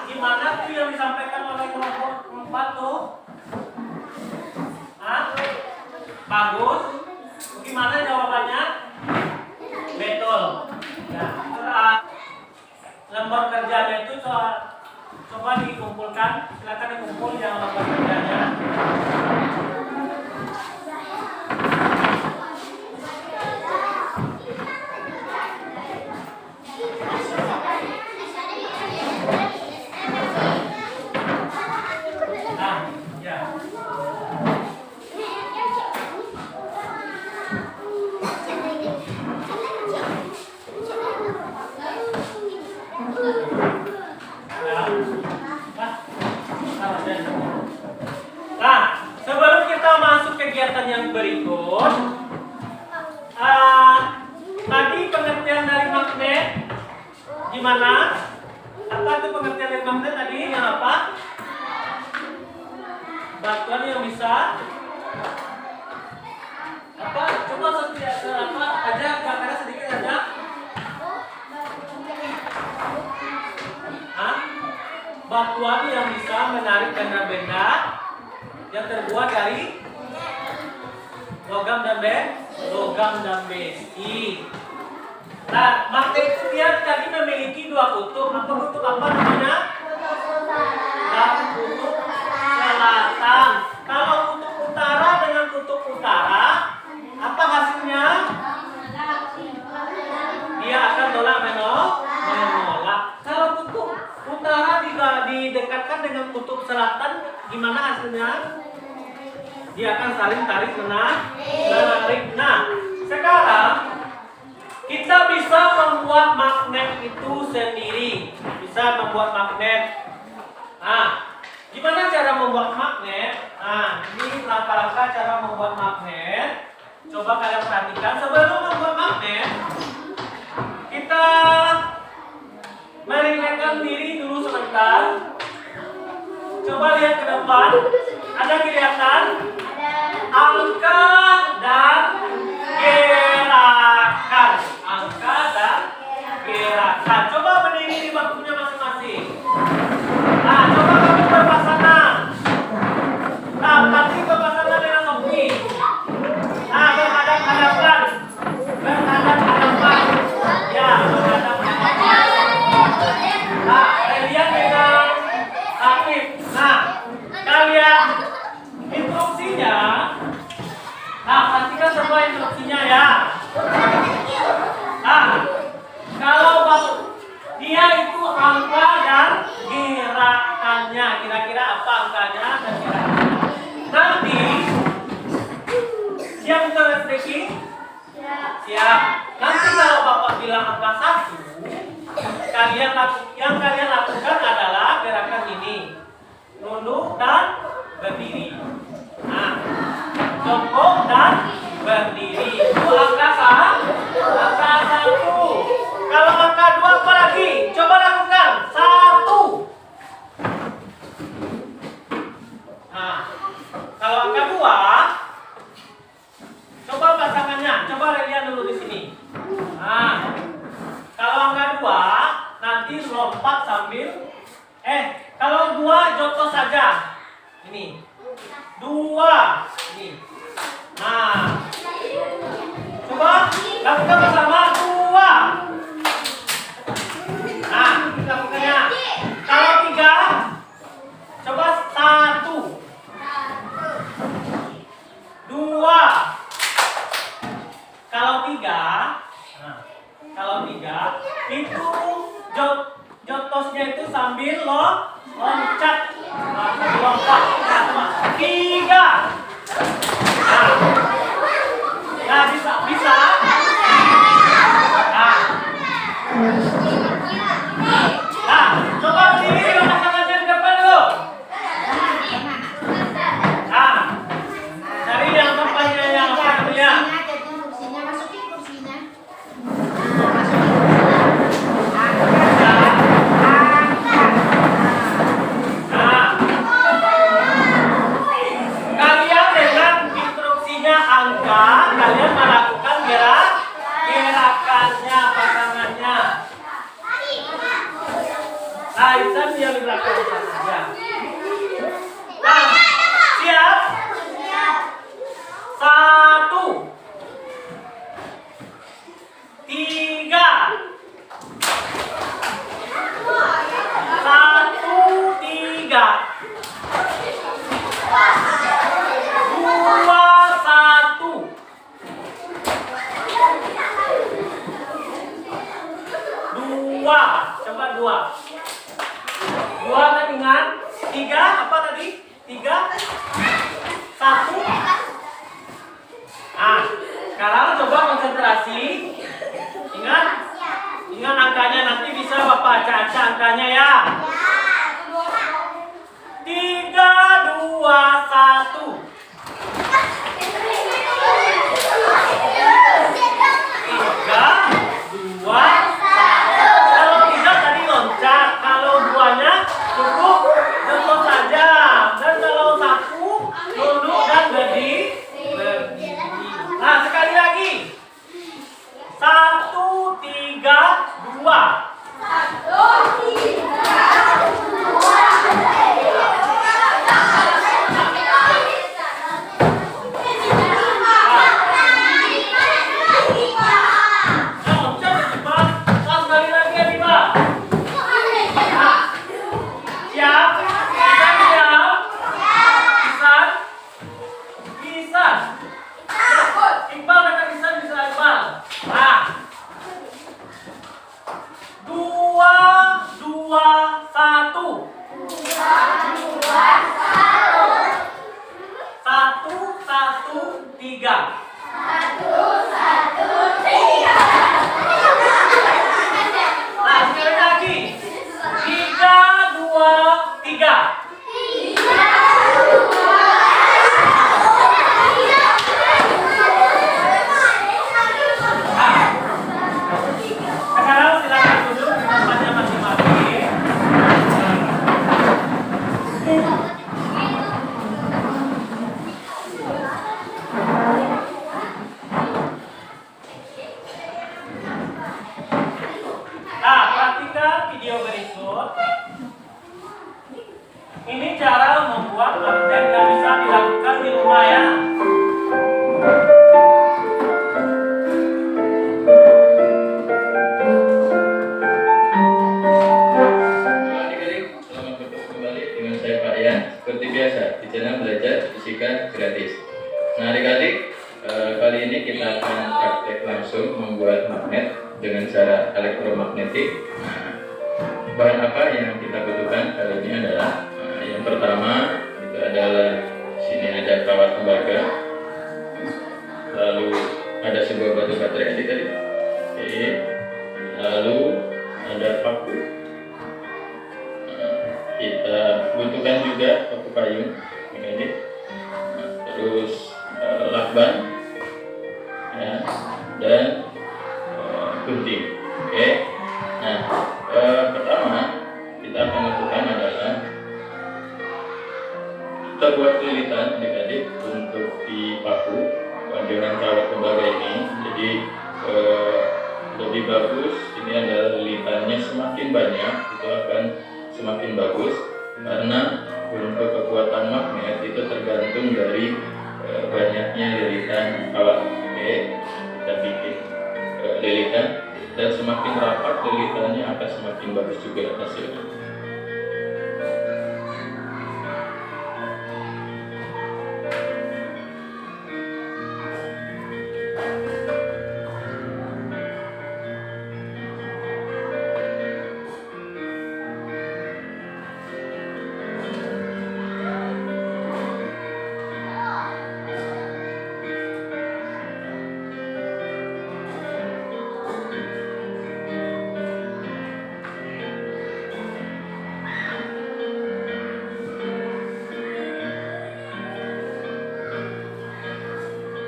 Gimana tuh yang disampaikan oleh kelompok 4 tuh? Hah? Bagus? Gimana jawabannya? Betul. Ya, lembar kerjanya itu coba dikumpulkan. Silakan dikumpul yang lembar kerjanya. Nah, sebelum kita masuk kegiatan yang berikut, tadi pengertian dari magnet gimana? Apa itu pengertian dari magnet tadi? Yang apa? Batuan yang bisa apa? Coba aja kakaknya sedikit aja. Hah? Batuan yang bisa menarik benda-benda yang terbuat dari logam dan besi. Nah, magnet itu dia tadi memiliki dua kutub. Kutub apa namanya? Dan kutub selatan. Kalau kutub utara dengan kutub utara, apa hasilnya? Dia akan menolak. Kalau kutub utara didekatkan dengan kutub selatan, gimana hasilnya? Dia akan saling tarik menarik. Nah, sekarang kita bisa membuat magnet itu sendiri. Bisa membuat magnet. Nah, gimana cara membuat magnet? Nah, ini langkah-langkah cara membuat magnet. Coba kalian perhatikan. Sebelum membuat magnet, kita meringankan diri dulu sebentar. Coba lihat ke depan. Ada kelihatan angka dan gerakan. Angka dan gerakan. Coba berdiri di bangkunya masing-masing. Nah, coba kamu berpasangan. Nah, pasti berpasangan dengan Sofi. Nah, berhadap-hadapan. Berhadap-hadapan. Ya, berhadap-hadapan. Nah, kalian dengan Afif. Nah, kalian instruksinya. Nah, pastikan semua instruksinya ya. Nah, kalau dia itu angka dan gerakannya. Kira-kira apa angkanya dan gerakannya? Nanti siap untuk Rizky? Siap. Nanti kalau Bapak bilang angka 1, yang kalian lakukan adalah gerakan ini. Nunduk dan berdiri. Nah, jongkok dan berdiri. Itu angka 1. Kalau angka 2 apa lagi? Coba lakukan. 1. Nah, kalau angka 2, coba pasangannya. Coba lihat dulu di sini. Nah, kalau angka 2 nanti lompat sambil kalau 2 jotos saja. Ini 2 ini. Nah, coba lakukan bersama 2. Nah, lakukannya. Kalau 3, coba 1 2. Kalau 3, itu jotosnya itu sambil loncat. Lompat. 3. Nah, bisa. Nah, coba berdiri pasangannya di depan dulu. Nah, cari yang tempatnya yang apa namanya? Kalian melakukan gerakannya pasangannya. Nah, itu dia gerakan pasangannya. Nah, siap? 1 3 1 3 Coba 2 kan ingat? 3 apa tadi? 3 1. Nah, sekarang coba konsentrasi. Ingat angkanya, nanti bisa Bapak caca angkanya ya. 3 2 1. 3 2 Kalau 3 tadi loncat, kalau 2-nya cukup jemput saja. Dan kalau 1 video berikut. Ini cara membuat konten yang bisa dilakukan di rumah ya. Adik-adik, selamat bertemu kembali dengan saya Pak Ian. Seperti biasa di channel Belajar Fisika Gratis. Nah adik-adik, kali ini kita akan praktek langsung membuat magnet dengan cara elektromagnetik. Bahan apa yang kita butuhkan kali ini adalah yang pertama itu adalah sini ada kawat tembaga, lalu ada sebuah batu baterai adik-adik. Oke. Lalu ada paku. Kita butuhkan juga paku payung adik-adik. Terus lakban ya, dan gunting. Oke. Nah, pertama kita akan lakukan adalah kita buat lilitan adik-adik untuk di paku dengan kawat tembaga ini. Jadi lebih bagus ini adalah lilitannya semakin banyak itu akan semakin bagus, karena untuk kekuatan magnet itu tergantung dari banyaknya lilitan kawat. Oke, kita bikin lilitan, dan semakin rapat lilitannya akan semakin bagus juga hasilnya.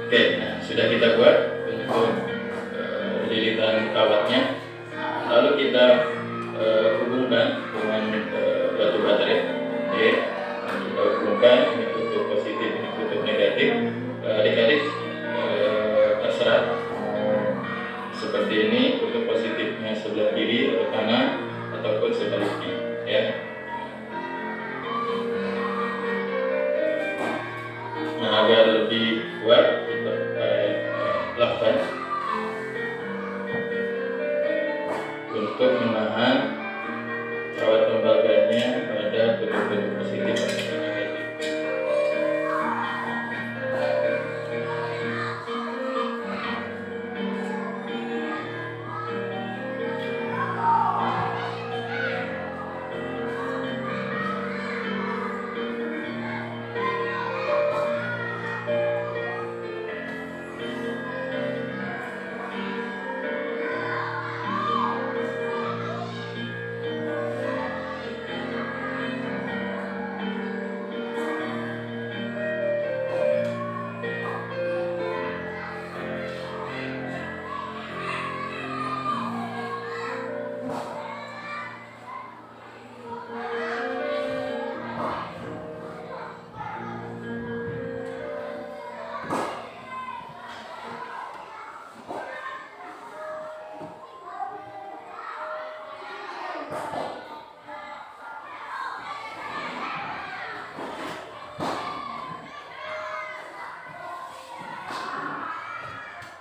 Oke, nah sudah kita buat untuk lilitan kawatnya. Lalu kita hubungkan dengan batu baterai. Oke, nah, kita hubungkan, ini kutub positif, ini kutub negatif. Adik-adik terserah seperti ini, kutub positifnya sebelah kiri atau kanan ataupun sebaliknya ya. Nah, agar lebih kuat kita pakai lakban untuk menahan kawat tembaganya pada kutub positif atau negatif.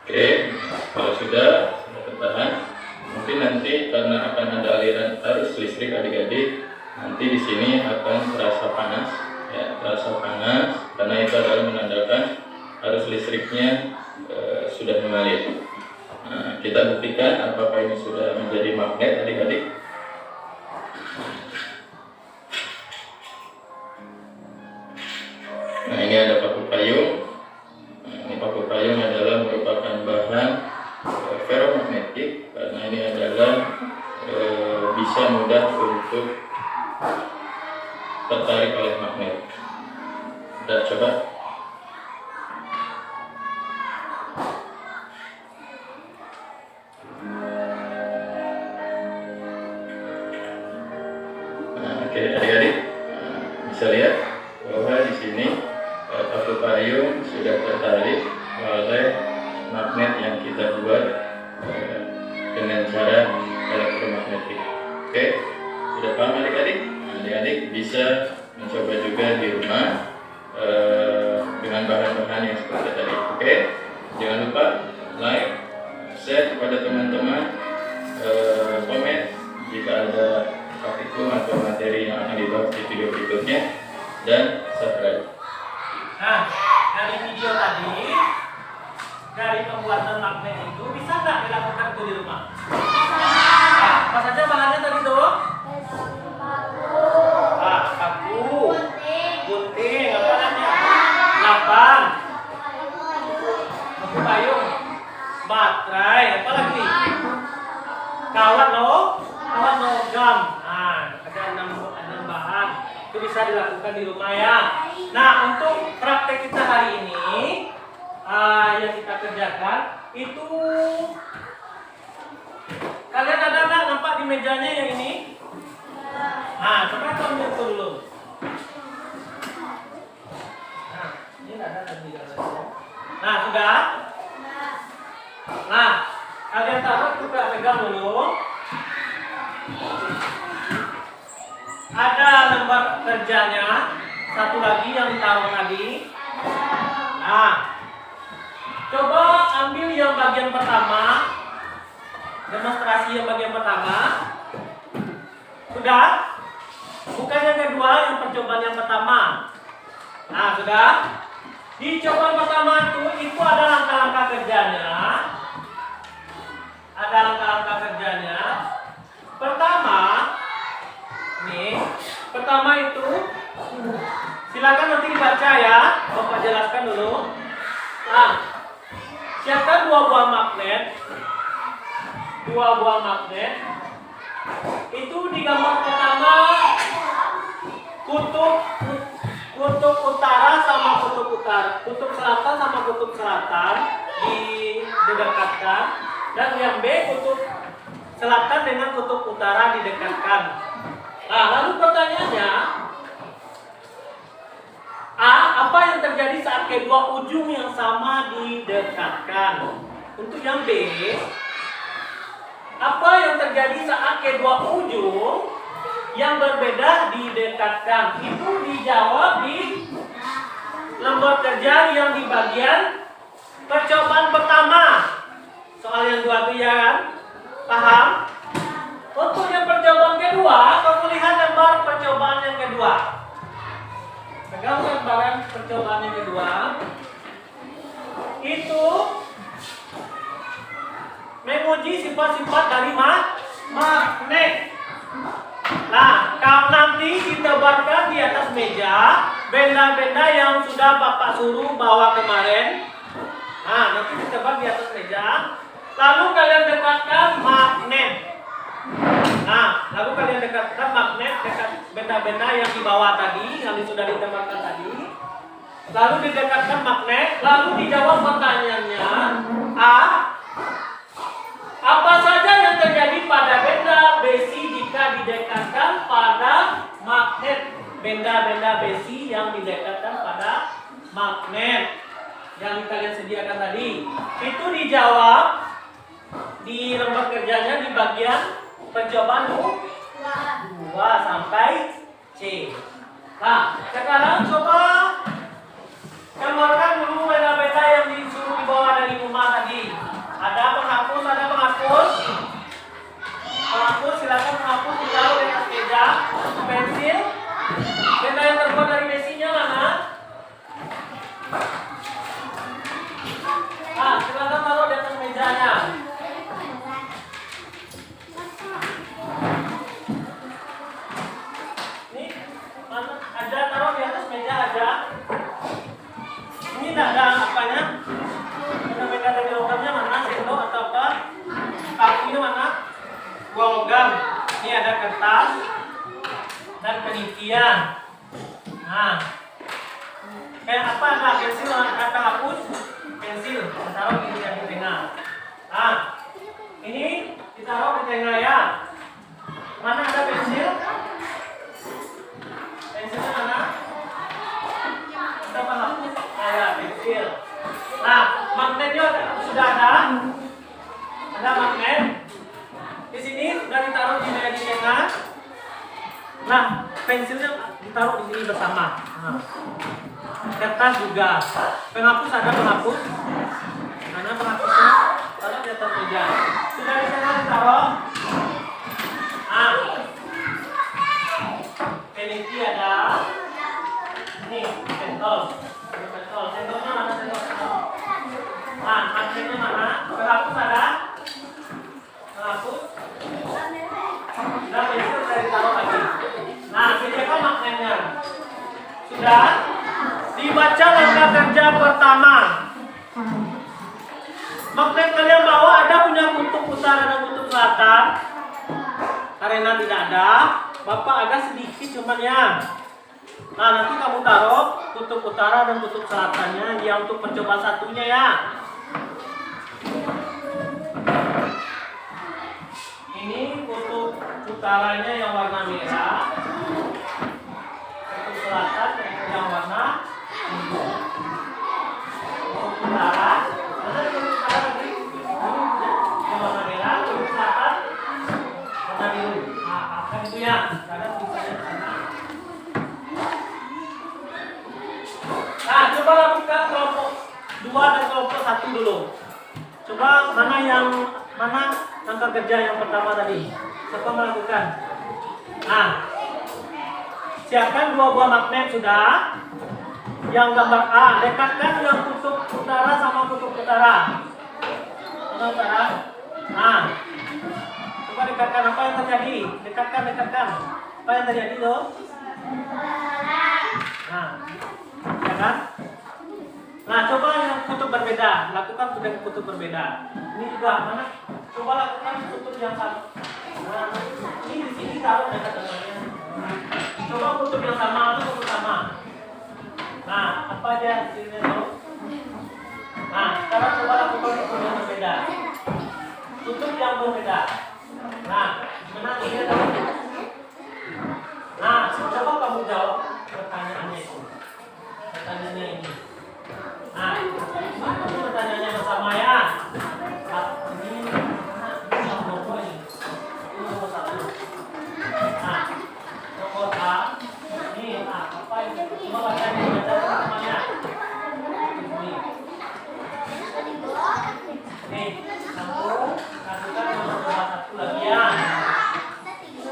Oke, kalau sudah tertahan, mungkin nanti karena akan ada aliran arus listrik adik-adik, nanti di sini akan terasa panas, ya, terasa panas, karena itu adalah menandakan arus listriknya sudah mengalir. Nah, kita buktikan apakah ini sudah menjadi magnet adik-adik. Nah, ini ada paku payung. Paku payung adalah merupakan bahan ferromagnetik, karena ini adalah bisa mudah untuk tertarik oleh magnet. Kita coba. Nah, oke adik-adik, bisa lihat bahwa di sini paku payung sudah tertarik oleh magnet yang kita buat dengan cara elektromagnetik. Oke. Oke, sudah paham adik-adik? Nah, adik-adik bisa mencoba juga di rumah dengan bahan-bahan yang seperti tadi. Oke, jangan lupa like, share kepada teman-teman, komen jika ada praktikum atau materi yang akan dibahas di video berikutnya, dan subscribe. Nah, dari video tadi, dari pembuatan magnet itu bisa nggak dilakukan itu di rumah? Nah, apa saja bahannya tadi tuh? Paku, gunting, apa namanya? Lapan, paku payung, baterai, apa lagi? Kawat logam. Nah, ada 6 bahan. Itu bisa dilakukan di rumah ya. Nah, untuk praktek kita hari ini yang kita kerjakan itu, kalian ada nggak nampak di mejanya yang ini? Nah, coba kamu lihat dulu. Nah, ini nggak ada tadi. Nah, sudah. Nah, kalian taruh juga, pegang dulu. Ada lembar kerjanya, satu lagi yang ditaruh tadi. Nah, coba ambil yang bagian pertama, demonstrasi yang bagian pertama. Sudah? Bukan yang kedua, yang percobaan yang pertama. Nah, sudah? Di cobaan pertama itu ada langkah-langkah kerjanya. Ada langkah-langkah kerjanya. Pertama itu, silakan nanti dibaca ya, Bapak jelaskan dulu. Nah, siapkan 2 buah magnet. 2 buah magnet. Itu di gambar pertama, kutub utara sama kutub selatan sama kutub selatan didekatkan, dan yang B kutub selatan dengan kutub utara didekatkan. Nah, lalu pertanyaannya, A, apa yang terjadi saat kedua ujung yang sama didekatkan? Untuk yang B, apa yang terjadi saat kedua ujung yang berbeda didekatkan? Itu dijawab di lembar kerja yang di bagian percobaan pertama. Soal yang 2 itu ya kan? Paham? Untuk yang percobaan kedua, kamu lihat lembar percobaan yang kedua. Pegang lembaran percobaan yang kedua. Itu menguji sifat-sifat dari magnet. Nah, kalau nanti ditebarkan di atas meja benda-benda yang sudah Bapak suruh bawa kemarin. Nah, nanti ditebar di atas meja. Lalu kalian dekatkan magnet. Nah, lalu kalian dekatkan magnet dekat benda-benda yang dibawa tadi, yang sudah ditebarkan tadi. Lalu didekatkan magnet, lalu dijawab pertanyaannya. A, apa saja yang terjadi pada benda besi jika didekatkan pada magnet? Benda-benda besi yang didekatkan pada magnet yang kalian sediakan tadi. Itu dijawab di lembar kerjanya di bagian percobaan 2 sampai C. Nah, sekarang coba gambarkan dulu benda-benda yang disuruh dibawa dari rumah tadi. Ada penghapus, penghapus, silakan penghapus ditaruh di atas meja. Pensil, benda yang terbuat dari besinya mana? Nah, silakan taruh di atas mejanya. Ini mana? Ada, taruh di atas meja aja. Ini tidak ada apanya. Benda-benda dari logamnya mana? Sendok atau apa? Paku ini mana? Buah logam. Ini ada kertas dan penitian. Nah, kayak apa? Ada pensil, ada hapus, pensil. Taruh di tengah. Nah, ini ditaruh di tengah ya. Mana ada pensil? Pensilnya mana? Ada penghapus? Ada pensil. Nah, magnetnya sudah ada. Ada magnet. Di sini sudah ditaruh di tengah. kan? Nah, pensilnya ditaruh di sini bersama. Nah. Kertas juga. Penghapus ada penghapus. Mana penghapusnya? Taruh di atas meja. Sudah di sana ditaruh. Ah. Peniti ada. Ini pentol. Pentol. Sendoknya mana sendok? Ah, magnetnya mana? Penghapus ada. Penghapus. Sudah pensil sudah ditaruh lagi. Nah, sediakan magnetnya. Sudah. Dibaca langkah kerja pertama. Magnet kalian bawa ada punya kutub utara dan kutub selatan. Karena tidak ada, Bapak agak sedikit cuman ya. Nah, nanti kamu taruh kutub utara dan kutub selatannya dia untuk percobaan satunya ya. Ini kutub utaranya yang warna merah. Kutub selatan yang warna biru. Kutub utara, mana kutub utara lagi? Yang warna merah, kutub selatan warna biru. Nah, akan itu ya. Karena tulisannya di sana. Nah, coba lakukan kelompok 2 dan kelompok 1 dulu. Coba mana langkah kerja yang pertama tadi? Siapa melakukan? Nah, siapkan 2 buah magnet sudah. Yang gambar A, dekatkan yang kutub utara sama kutub utara. Mana utara? Nah, coba dekatkan apa yang terjadi? Dekatkan. Apa yang terjadi tuh? Nah, ya kan? Nah, coba yang kutub berbeda, lakukan dengan kutub berbeda. Ini juga mana? Coba lakukan kutub yang sama. Nah, ini di sini taruh dekat dengannya. Coba kutub yang sama atau kutub sama. Nah, apa aja hasilnya tuh? Nah, sekarang coba lakukan kutub yang berbeda. Kutub yang berbeda. Nah, mana ini tahu? Nah, coba kamu jawab pertanyaannya itu. Pertanyaannya ini. Nah, ini pertanyaannya bersama ya. Ini nomor ini. Ini nomor 1. Nah, nomor A. Ini apa ini? Coba baca ini semuanya. Nih, kamu kasihkan nomor 1 lagi ya.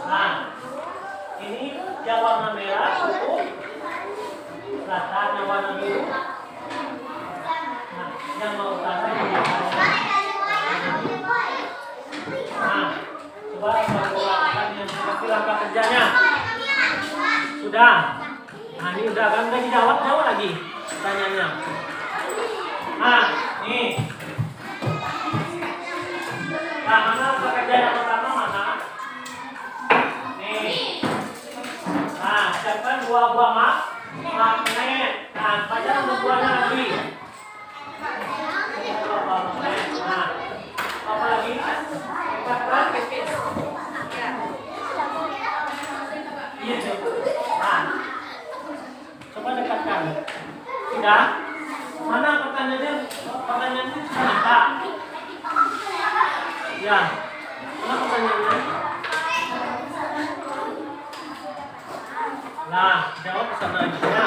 Nah, ini yang warna merah kutub selatan, yang warna biru. Nah, yang mau utara yang Nah, coba kamu lakukan yang seperti langkah kerjanya. Sudah. Nah, ini udah kan dijawab lagi pertanyaannya. Nah, nih. Nah, mana langkah kerja yang pertama mana? Nih. Nah, siapkan 2 buah magnet. Nah, pajang 2 buahnya lagi. Nah, apa lagi? Dekatkan. Iya, nah, coba dekatkan. Sudah? Mana pertanyaannya? Pertanyaannya sudah. Ya, mana pertanyaannya? Nah, jawab kesana aja ya.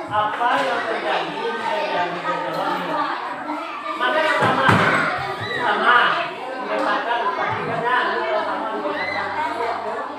Apa yang terjadi dengan jawaban ini? Mana yang sama? Ini sama. Mendapatkan perhatikannya, ini sama mendapatkan.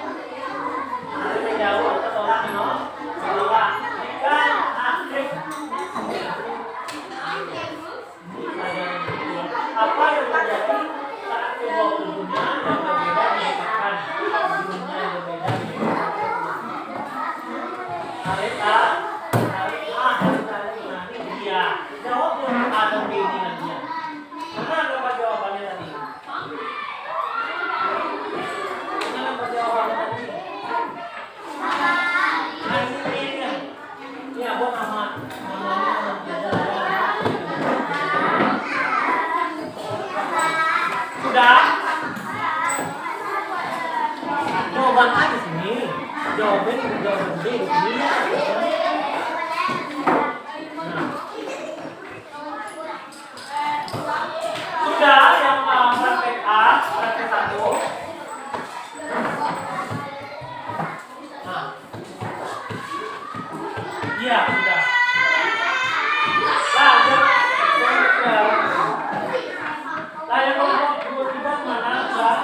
Jawaban A di sini. Jawaban B di sini. Sudah yang praktek A, praktek 1. Nah. Iya, sudah. Nah, yang nomor 3 mana? Sudah.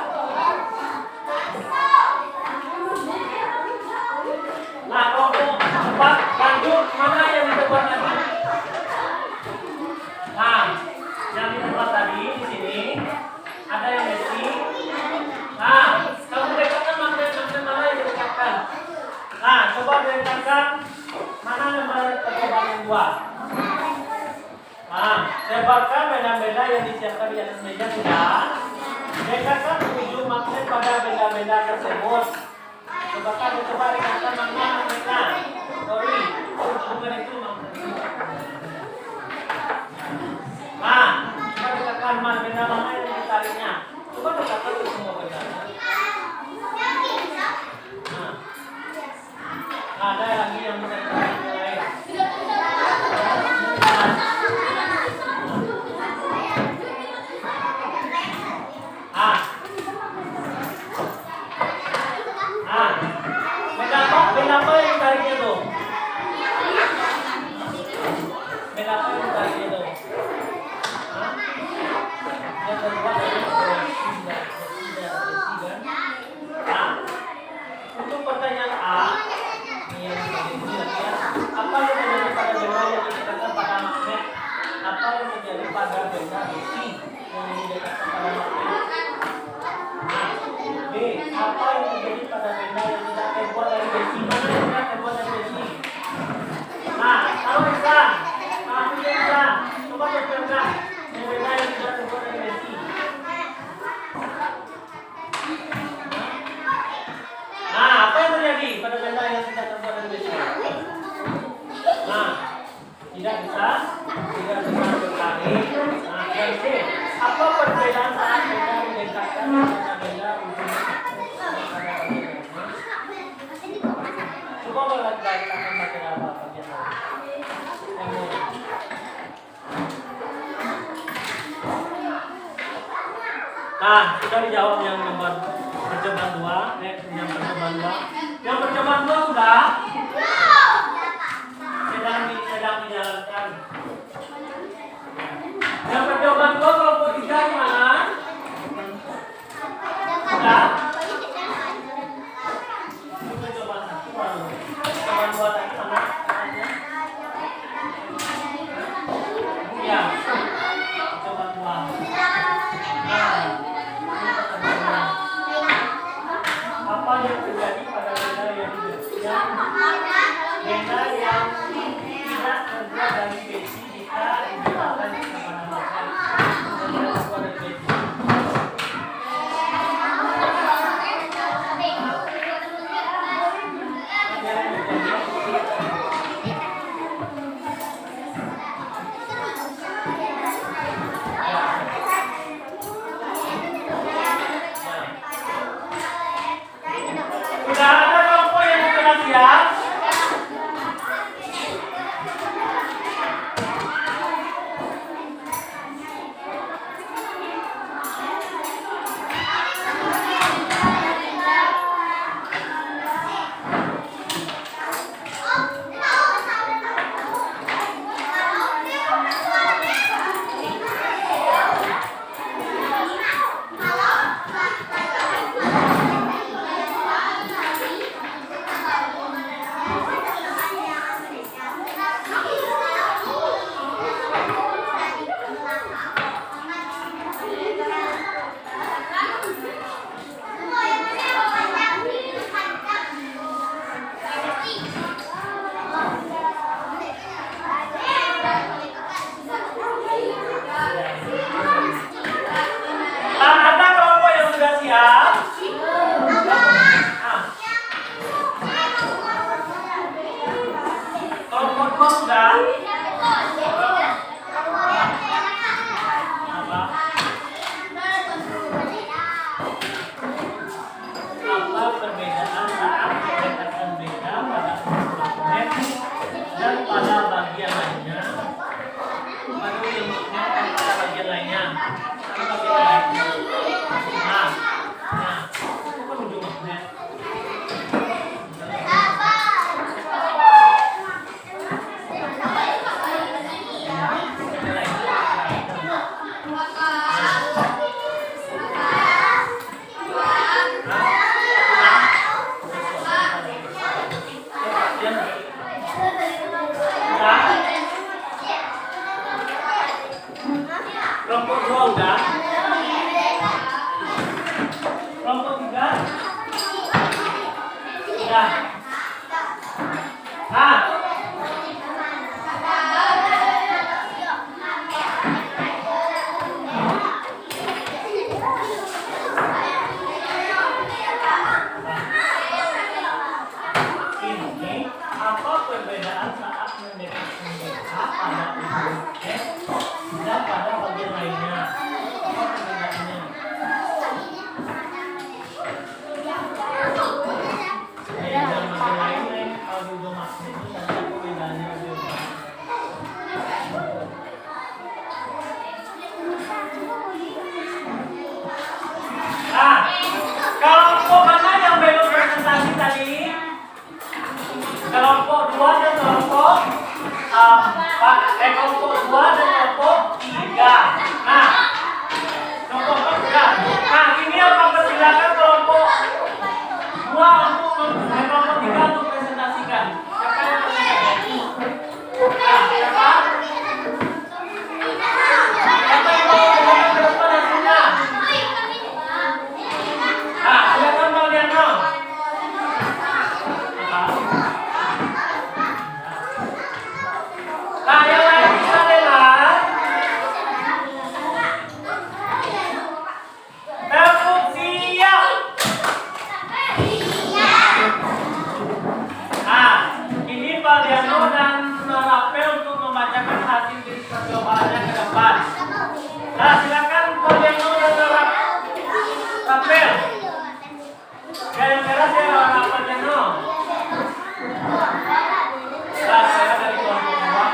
Nah, kelompok 4 lanjut, mana yang di depan tadi? Nah, yang di depan tadi di sini ada yang Messi. Nah, kalau mendekatkan magnet mana yang didekatkan? Nah, coba dekatkan mana nomor percobaan yang 2. Nah, sebarkan benda-benda yang disiapkan di atas meja sudah. Dekatkan ujung magnet pada benda-benda tersebut. Coba dekatkan magnetnya. Sorry, bukan itu magnetnya. Nah, coba dekatkan benda mana yang ditariknya. Coba dekatkan ke semua benda. Nah, ada lagi yang bisa ditarik lain. Benda apa yang ditariknya tuh? Benda apa yang ditariknya tuh? Yang terbuat dari besi. Nah, untuk pertanyaan A, ini yang apa yang terjadi pada benda yang didekatkan pada magnet? Apa yang terjadi pada benda besi yang didekatkan pada magnet? B. Apa yang terjadi pada benda yang tidak terbuat dari besi? Mana yang tidak terbuat dari besi? Nah, tahu Islam? Coba tunjukkan benda yang tidak terbuat dari besi. Nah, apa yang terjadi pada benda yang tidak terbuat dari besi? Nah, tidak bisa bertarik. Nah, yang C. Apa perbedaan saat benda didekatkan dengan benda ujung? Coba lagi akan baca apa bagian Nah, sudah dijawab yang nomor percobaan 2, yang percobaan 2. Yang percobaan 2 sudah sedang dijalankan. Yang percobaan 2 kelompok 3 gimana? Sudah? Percobaan 1 baru. Percobaan 2 tadi mana? Ya. Percobaan 2. Apa yang terjadi pada benda yang tidak terbuat dari besi jika didekatkan kepada magnet? Terbuat dari besi. Sudah ada kelompok yang sudah siap? Ada kelompok yang sudah siap? Kelompok 2 sudah? Apa perbedaan Ya. Ah. Ini apa perbedaan saat mendeteksi BH pada ibu dan pada bagian lainnya? Apa perbedaannya? Dan bagian lainnya audiomagnetnya dan apa perbedaannya audiomagnetnya? Kelompok mana yang belum presentasi tadi? Kelompok 2 dan kelompok kelompok 2 dan kelompok 3. Nah, kelompok 3. Nah, ini yang mempersilakan kelompok 2 untuk kelompok 3 untuk presentasikan. Siapa yang presentasi? Siapa? Siapa yang mau presentasinya? Silakan Mbak Liano. Nah, yang lain bisa dengar. Tepuk siap. Nah, ini Pak Liano dan Rapel untuk membacakan hasil percobaannya ke depan. Nah, silakan Pak Liano dan Rapel. Yang keras ya Rapel Liano. Nah, saya dari kelompok 2.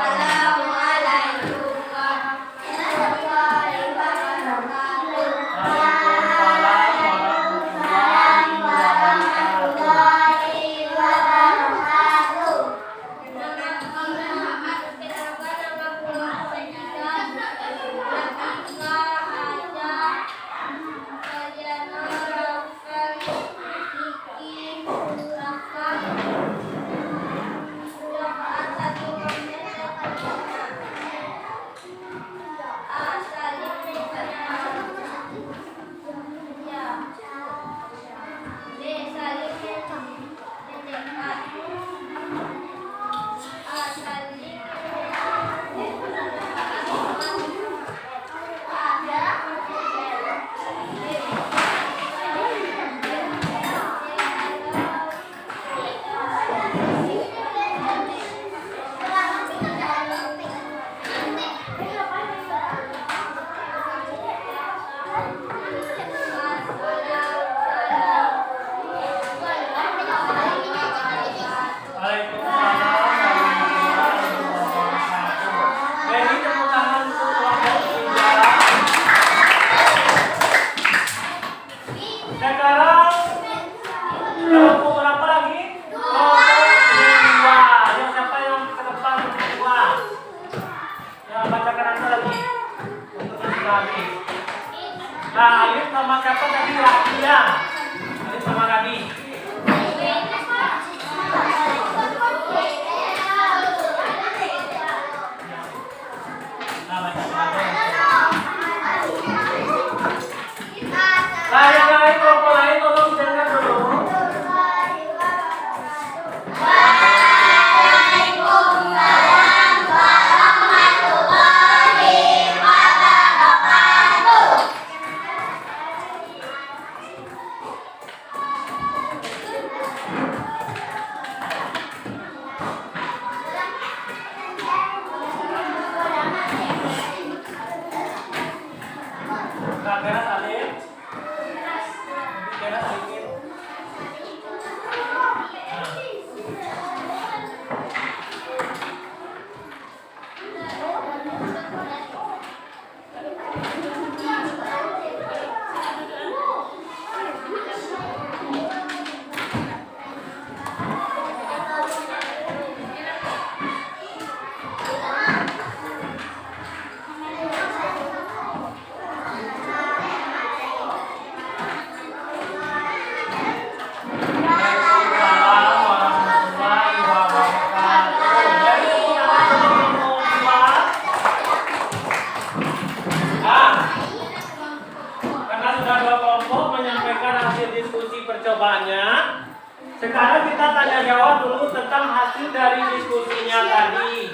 sekarang kita tanya jawab dulu tentang hasil dari diskusinya tadi.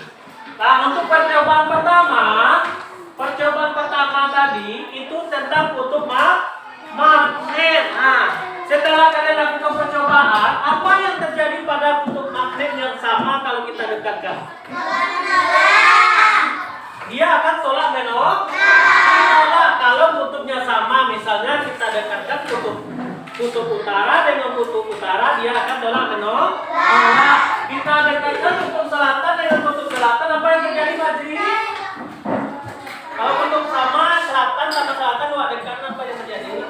Nah, untuk percobaan pertama tadi itu tentang kutub magnet. Nah, setelah kalian lakukan percobaan, apa yang terjadi pada kutub magnet yang sama kalau kita dekatkan? Dia akan tolak menolak. Kalau kutubnya sama, misalnya kita dekatkan kutub utara dengan kutub utara, dia akan tolak menolak. Kita dekatkan kutub selatan dengan kutub selatan, apa yang terjadi Fadri? Kalau kutub sama, selatan sama selatan dua dekat, apa yang terjadi?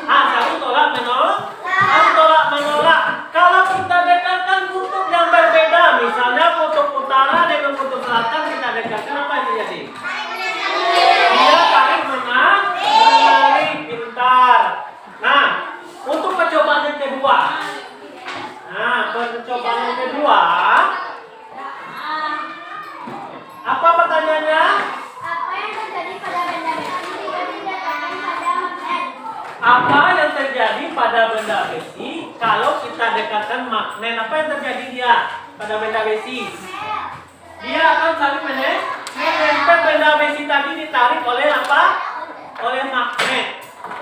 Saling tolak menolak. Saling tolak menolak. Kalau kita dekatkan kutub yang berbeda, misalnya kutub utara dengan kutub selatan, kita dekatkan, apa yang terjadi? Dia saling mengenali. Pintar. Nah, untuk percobaan yang kedua. Apa pertanyaannya? Apa yang terjadi pada benda besi jika didekatkan pada magnet? Apa yang terjadi pada benda besi kalau kita dekatkan magnet? Apa yang terjadi dia pada benda besi? Dia akan saling menempel. Benda besi tadi ditarik oleh apa? Oleh magnet.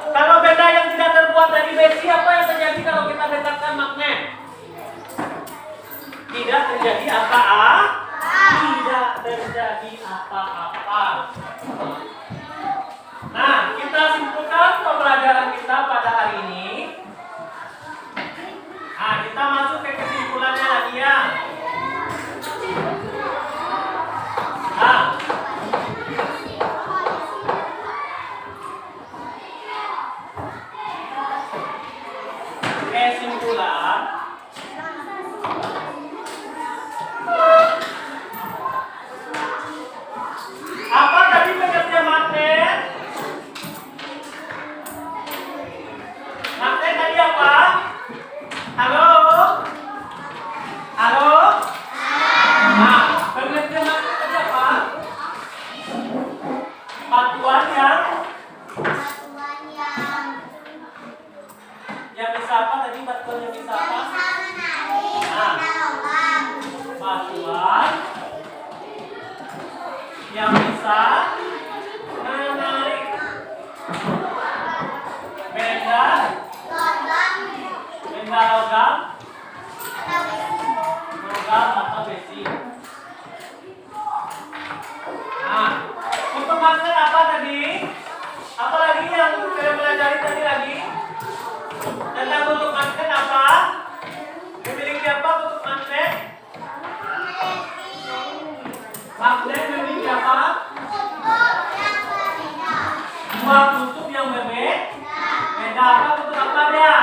Kalau benda yang tidak terbuat dari besi, apa yang terjadi kalau kita dekatkan magnet? Tidak terjadi apa-apa. Tidak terjadi apa-apa. Nah, kita simpulkan pembelajaran kita pada hari ini. Nah, kita masuk ke kesimpulannya lagi ya. Nah, kesimpulan. Apa tadi pengertian magnet? Magnet tadi apa? Halo? Halo? Nah, pengertian magnet tadi apa? Batuan yang bisa apa tadi? Batuan yang bisa apa? Batuan yang bisa menarik benda logam atau besi. Nah, untuk magnet apa tadi? Apa lagi yang kita pelajari tadi lagi? Tentang bentuk magnet apa? Memiliki apa bentuk magnet? Magnet memiliki apa? Dua kutub yang berbeda. Beda apa kutub apa dia?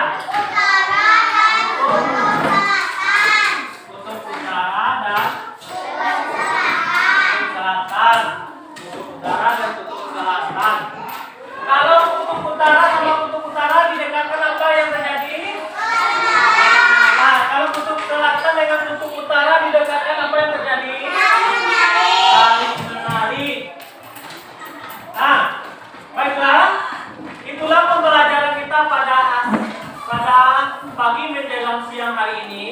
Kutub utara dan selatan. Kutub utara dan kutub selatan. Kalau kutub utara sama kutub utara didekatkan, apa yang terjadi? Nah, kalau kutub selatan dengan kutub utara didekatkan, apa yang terjadi? Saling menarik. Nah, baiklah, itulah pembelajaran kita pada pagi menjelang siang hari ini.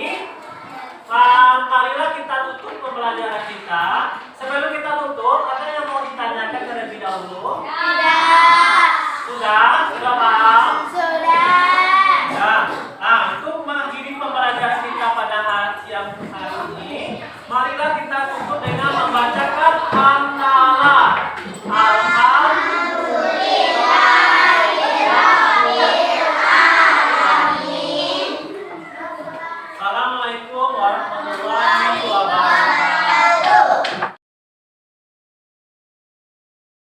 Marilah kita tutup pembelajaran kita. Sebelum kita tutup, ada yang mau ditanyakan terlebih dahulu? Sudah paham? Ya. Nah, untuk mengakhiri pembelajaran kita pada siang hari ini, marilah kita tutup dengan membacakan